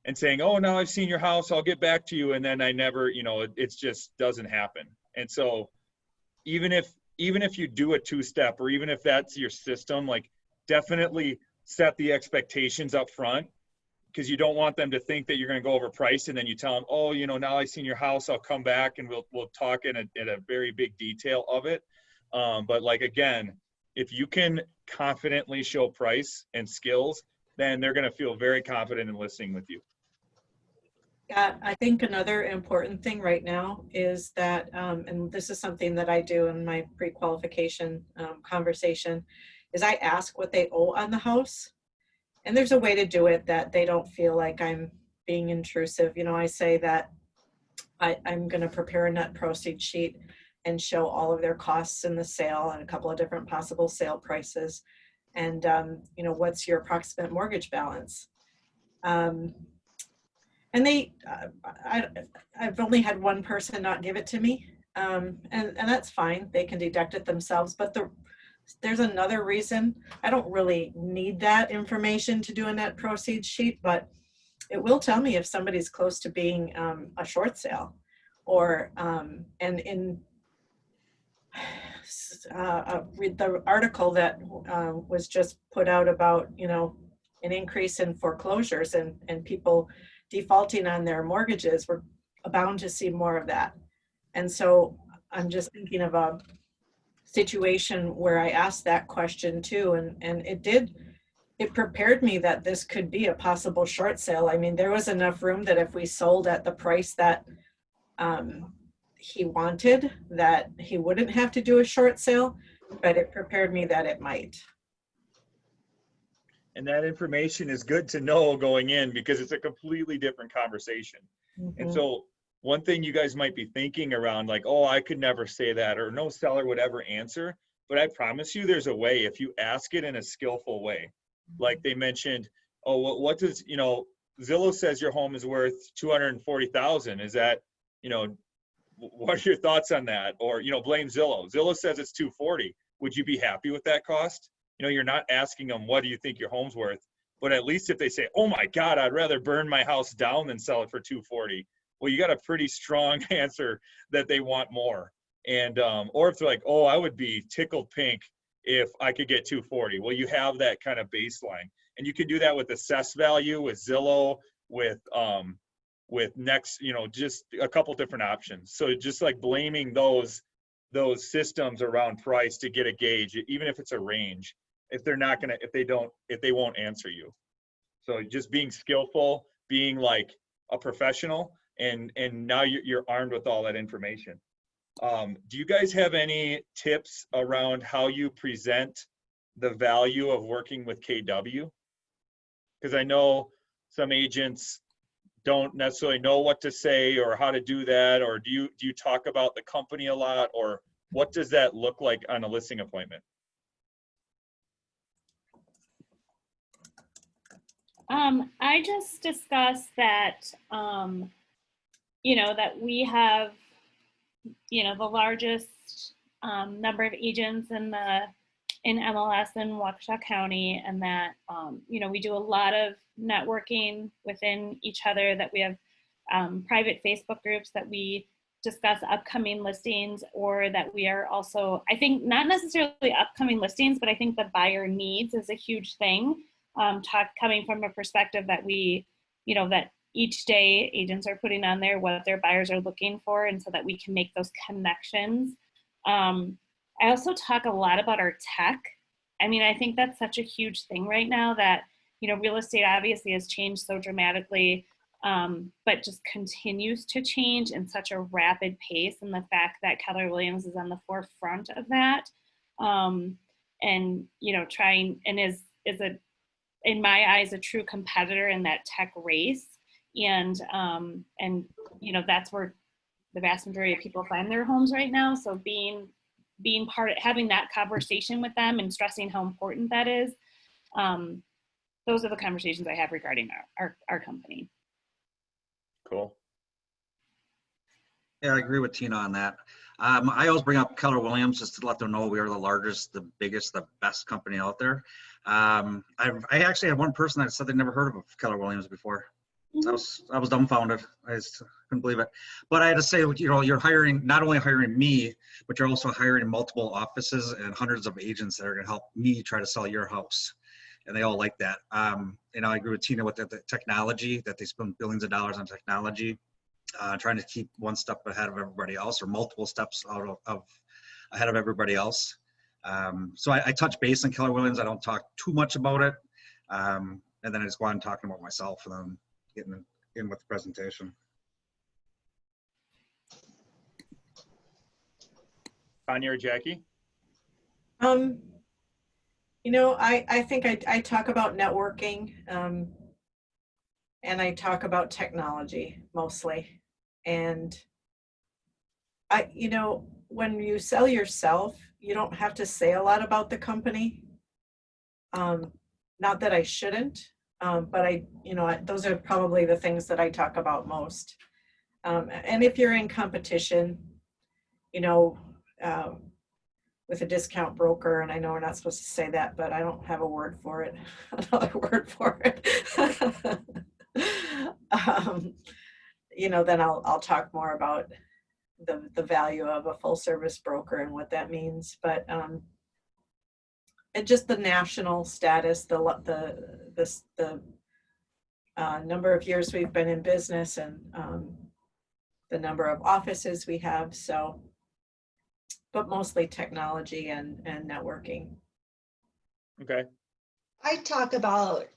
and saying, oh, now I've seen your house, I'll get back to you. And then I never, you know, it just doesn't happen. And so even if you do a two-step, or even if that's your system, like definitely set the expectations up front, because you don't want them to think that you're going to go over price and then you tell them, oh, you know, now I've seen your house, I'll come back and we'll talk in a very big detail of it. But like, again, if you can confidently show price and skills, then they're going to feel very confident in listing with you. Yeah, I think another important thing right now is that, and this is something that I do in my pre-qualification conversation, is I ask what they owe on the house. And there's a way to do it that they don't feel like I'm being intrusive. You know, I say that I'm going to prepare a net proceeds sheet and show all of their costs in the sale and a couple of different possible sale prices. And, you know, what's your approximate mortgage balance? And I've only had one person not give it to me. And that's fine. They can deduct it themselves. But there's another reason. I don't really need that information to do a net proceeds sheet, but it will tell me if somebody's close to being a short sale, or and in read the article that was just put out about, you know, an increase in foreclosures and people defaulting on their mortgages. We're bound to see more of that. And so I'm just thinking of a situation where I asked that question too, and it prepared me that this could be a possible short sale. I mean, there was enough room that if we sold at the price that he wanted, that he wouldn't have to do a short sale, but it prepared me that it might. And that information is good to know going in, because it's a completely different conversation. Mm-hmm. And so one thing you guys might be thinking around, like, oh, I could never say that, or no seller would ever answer. But I promise you there's a way if you ask it in a skillful way. Like they mentioned, oh, what does, you know, Zillow says your home is worth $240,000. Is that, you know, what are your thoughts on that? Or, you know, blame Zillow. Zillow says it's $240,000. Would you be happy with that cost? You know, you're not asking them, what do you think your home's worth? But at least if they say, oh my God, I'd rather burn my house down than sell it for $240,000. Well, you got a pretty strong answer that they want more. And, or if they're like, oh, I would be tickled pink if I could get $240,000. Well, you have that kind of baseline. And you can do that with assessed value, with Zillow, with Next, you know, just a couple different options. So just like blaming those systems around price to get a gauge, even if it's a range, if they won't answer you. So just being skillful, being like a professional, and now you're armed with all that information. Do you guys have any tips around how you present the value of working with KW? Because I know some agents don't necessarily know what to say or how to do that, or do you talk about the company a lot, or what does that look like on a listing appointment? I just discussed that, you know, that we have, you know, the largest number of agents in MLS in Waukesha County, and that, you know, we do a lot of networking within each other, that we have private Facebook groups that we discuss upcoming listings, or that we are also, I think not necessarily upcoming listings, but I think the buyer needs is a huge thing. Coming from a perspective that we, you know, that each day agents are putting on there what their buyers are looking for, and so that we can make those connections. I also talk a lot about our tech I mean, I think that's such a huge thing right now that, you know, real estate obviously has changed so dramatically, but just continues to change in such a rapid pace. And the fact that Keller Williams is on the forefront of that, and, you know, trying and is a, in my eyes, a true competitor in that tech race. And, you know, that's where the vast majority of people find their homes right now. So being part of having that conversation with them and stressing how important that is, those are the conversations I have regarding our company. Cool. Yeah, I agree with Tina on that. I always bring up Keller Williams just to let them know we are the largest, the biggest, the best company out there. I actually had one person that said they never heard of Keller Williams before. I was dumbfounded. I just couldn't believe it. But I had to say, you know, you're hiring, not only hiring me, but you're also hiring multiple offices and hundreds of agents that are going to help me try to sell your house. And they all like that. You know, I agree with Tina with the technology, that they spend billions of dollars on technology, trying to keep one step ahead of everybody else, or multiple steps ahead of everybody else. So I touch base on Keller Williams. I don't talk too much about it. And then I just go on talking about myself and then getting in with the presentation. Tanya or Jackie? You know, I think I talk about networking, and I talk about technology mostly. And you know, when you sell yourself, you don't have to say a lot about the company. Not that I shouldn't, but you know, those are probably the things that I talk about most. And if you're in competition, you know, with a discount broker, and I know we're not supposed to say that, but I don't have a word for it, another word for it. You know, then I'll talk more about the value of a full service broker and what that means. But and just the national status, the number of years we've been in business, and the number of offices we have. So, but mostly technology and networking. Okay. I talk about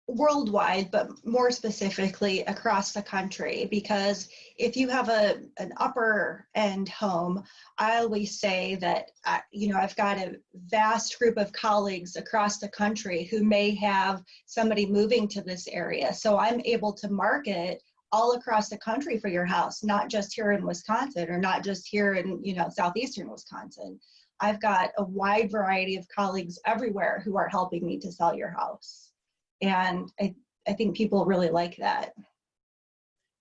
worldwide, but more specifically across the country, because if you have an upper end home, I always say that, you know, I've got a vast group of colleagues across the country who may have somebody moving to this area. So I'm able to market all across the country for your house, not just here in Wisconsin, or not just here in, you know, southeastern Wisconsin. I've got a wide variety of colleagues everywhere who are helping me to sell your house. And I think people really like that.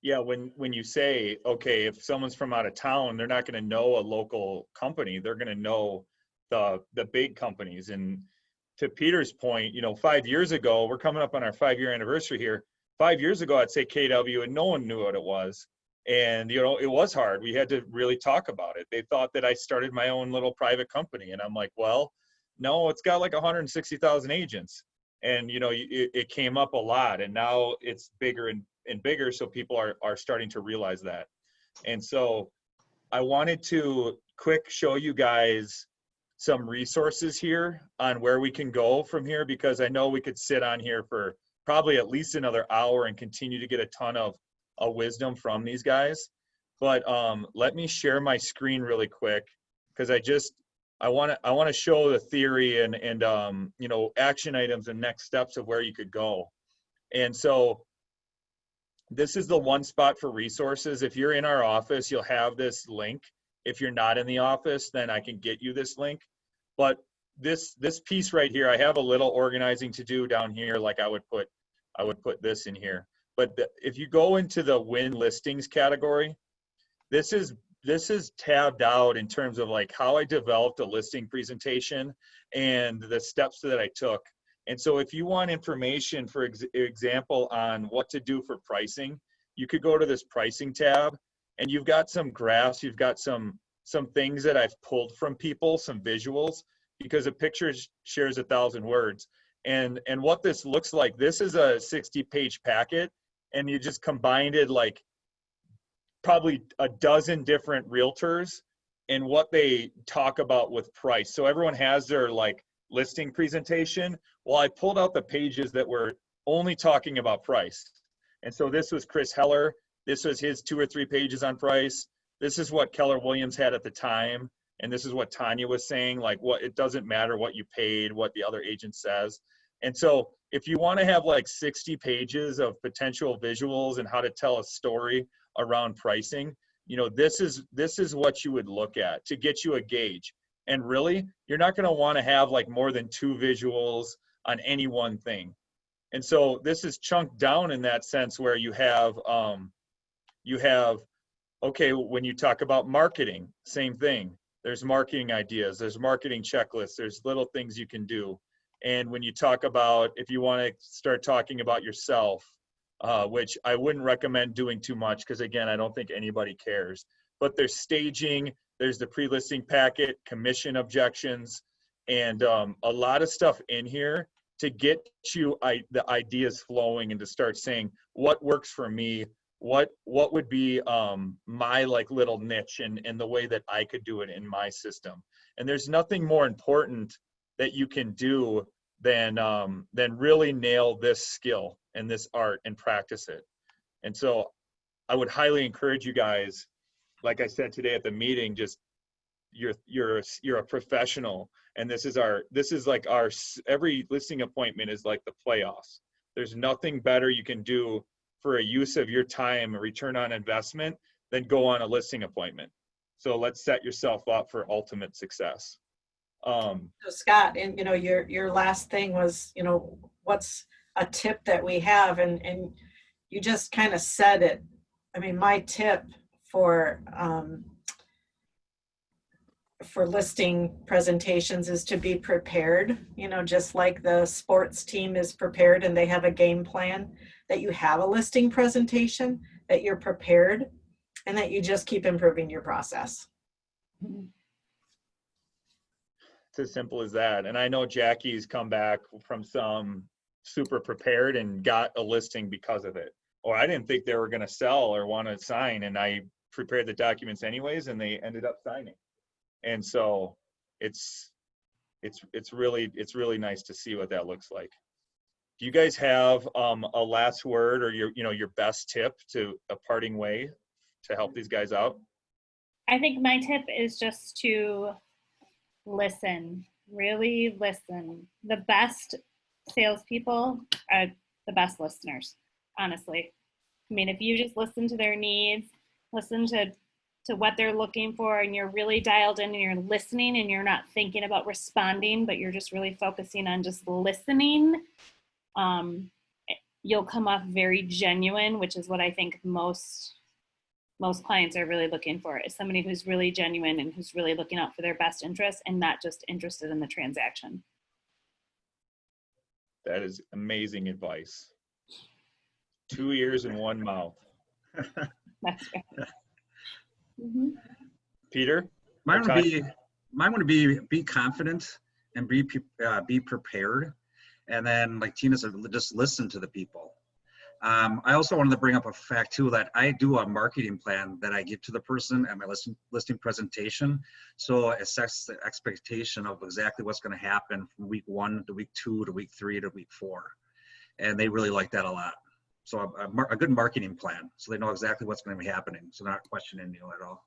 Yeah, when you say, okay, if someone's from out of town, they're not going to know a local company. They're going to know the big companies. And to Peter's point, you know, 5 years ago, we're coming up on our 5-year anniversary here. 5 years ago, I'd say KW, and no one knew what it was. And, you know, it was hard. We had to really talk about it. They thought that I started my own little private company. And I'm like, well, no, it's got like 160,000 agents. And, you know, it came up a lot, and now it's bigger and bigger. So people are starting to realize that. And so I wanted to quick show you guys some resources here on where we can go from here, because I know we could sit on here for probably at least another hour and continue to get a ton of wisdom from these guys. But let me share my screen really quick, because I want to show the theory and you know, action items and next steps of where you could go. And so this is the one spot for resources. If you're in our office, you'll have this link. If you're not in the office, then I can get you this link. But this piece right here, I have a little organizing to do down here. Like I would put this in here. But if you go into the win listings category, this is tabbed out in terms of like how I developed a listing presentation and the steps that I took. And so if you want information, for example, on what to do for pricing, you could go to this pricing tab, and you've got some graphs, you've got some things that I've pulled from people, some visuals, because a picture shares 1,000 words. And what this looks like, this is a 60-page packet, and you just combined it like probably a dozen different realtors what they talk about with price. So everyone has their like listing presentation. Well, I pulled out the pages that were only talking about price. And so this was Chris Heller. This was his 2 or 3 pages on price. This is what Keller Williams had at the time. And this is what Tanya was saying, like what, it doesn't matter what you paid, what the other agent says. And so if you want to have like 60 pages of potential visuals and how to tell a story around pricing, you know, this is what you would look at to get you a gauge. And really, you're not going to want to have like more than 2 visuals on any one thing. And so this is chunked down in that sense where you have, okay, when you talk about marketing, same thing. There's marketing ideas, there's marketing checklists, there's little things you can do. And when you talk about, if you want to start talking about yourself, which I wouldn't recommend doing too much because again, I don't think anybody cares. But there's staging, there's the pre-listing packet, commission objections, and a lot of stuff in here to get you the ideas flowing and to start saying what works for me, what would be my like little niche and the way that I could do it in my system. And there's nothing more important that you can do than really nail this skill and this art and practice it. And so I would highly encourage you guys, like I said today at the meeting, just you're a professional, and this is like our every listing appointment is like the playoffs. There's nothing better you can do for a use of your time, a return on investment, than go on a listing appointment. So let's set yourself up for ultimate success. So Scott, and you know, your last thing was, you know, what's a tip that we have, and you just kind of said it. I mean, my tip for listing presentations is to be prepared, you know, just like the sports team is prepared and they have a game plan, that you have a listing presentation, that you're prepared, and that you just keep improving your process. It's as simple as that. And I know Jackie's come back from some super prepared and got a listing because of it. Or I didn't think they were going to sell or want to sign, and I prepared the documents anyways, and they ended up signing. And so it's really nice to see what that looks like. Do you guys have a last word or your best tip to a parting way to help these guys out? I think my tip is just to listen, really listen. The best salespeople are the best listeners, honestly. I mean, if you just listen to their needs, listen to what they're looking for, and you're really dialed in and you're listening and you're not thinking about responding, but you're just really focusing on just listening, you'll come off very genuine, which is what I think most clients are really looking for, is somebody who's really genuine and who's really looking out for their best interests and not just interested in the transaction. That is amazing advice. 2 ears and 1 mouth. That's right. Mm-hmm. Peter? Mine would be confident and be prepared. And then, like Tina said, just listen to the people. I also wanted to bring up a fact too, that I do a marketing plan that I give to the person at my listing presentation. So it sets the expectation of exactly what's going to happen from week 1 to week 2 to week 3 to week 4. And they really like that a lot. So a good marketing plan, so they know exactly what's going to be happening. So they're not questioning you at all.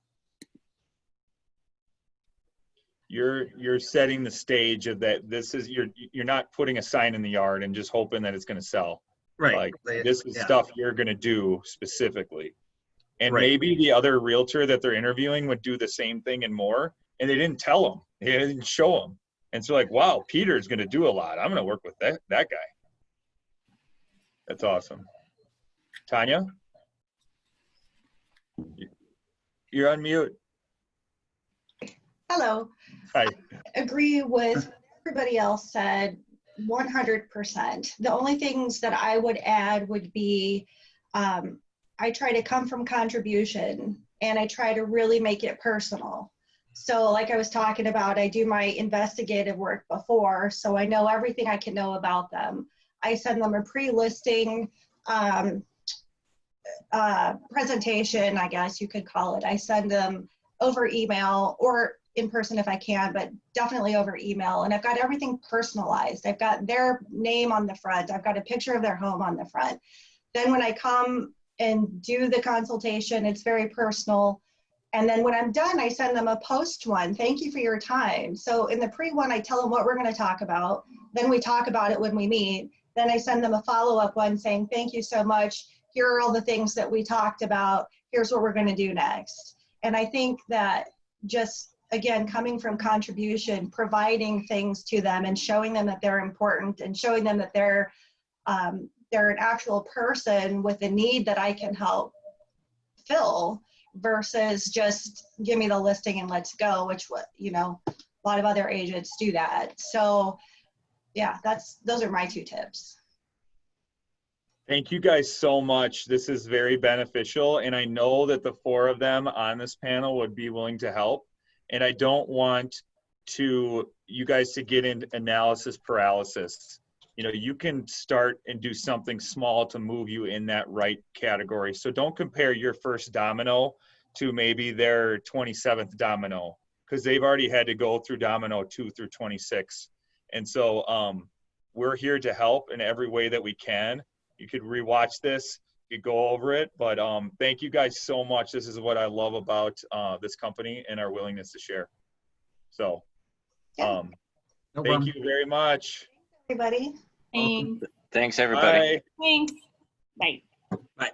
You're setting the stage of that. This is, you're not putting a sign in the yard and just hoping that it's going to sell. Right. Like this is stuff you're going to do specifically. And right. Maybe the other realtor that they're interviewing would do the same thing and more, and they didn't tell them. They didn't show them. And so like, wow, Peter's going to do a lot. I'm going to work with that guy. That's awesome. Tanya? You're on mute. Hello. Hi. I agree with what everybody else said 100%. The only things that I would add would be I try to come from contribution, and I try to really make it personal. So like I was talking about, I do my investigative work before, so I know everything I can know about them. I send them a pre-listing presentation, I guess you could call it. I send them over email or in person if I can, but definitely over email. And I've got everything personalized. I've got their name on the front. I've got a picture of their home on the front. Then when I come and do the consultation, it's very personal. And then when I'm done, I send them a post one. Thank you for your time. So in the pre one, I tell them what we're going to talk about. Then we talk about it when we meet. Then I send them a follow-up one saying, thank you so much. Here are all the things that we talked about. Here's what we're going to do next. And I think that just, again, coming from contribution, providing things to them and showing them that they're important and showing them that they're an actual person with a need that I can help fill versus just give me the listing and let's go, which, you know, a lot of other agents do that. So yeah, those are my 2 tips. Thank you guys so much. This is very beneficial, and I know that the 4 of them on this panel would be willing to help. And I don't want you guys to get into analysis paralysis. You know, you can start and do something small to move you in that right category. So don't compare your first domino to maybe their 27th domino, because they've already had to go through domino 2 through 26. And so we're here to help in every way that we can. You could rewatch this, you could go over it, but thank you guys so much. This is what I love about this company and our willingness to share. So No thank problem. you very much. Everybody. Thanks. Thanks, everybody. Bye. Thanks. Bye. Bye.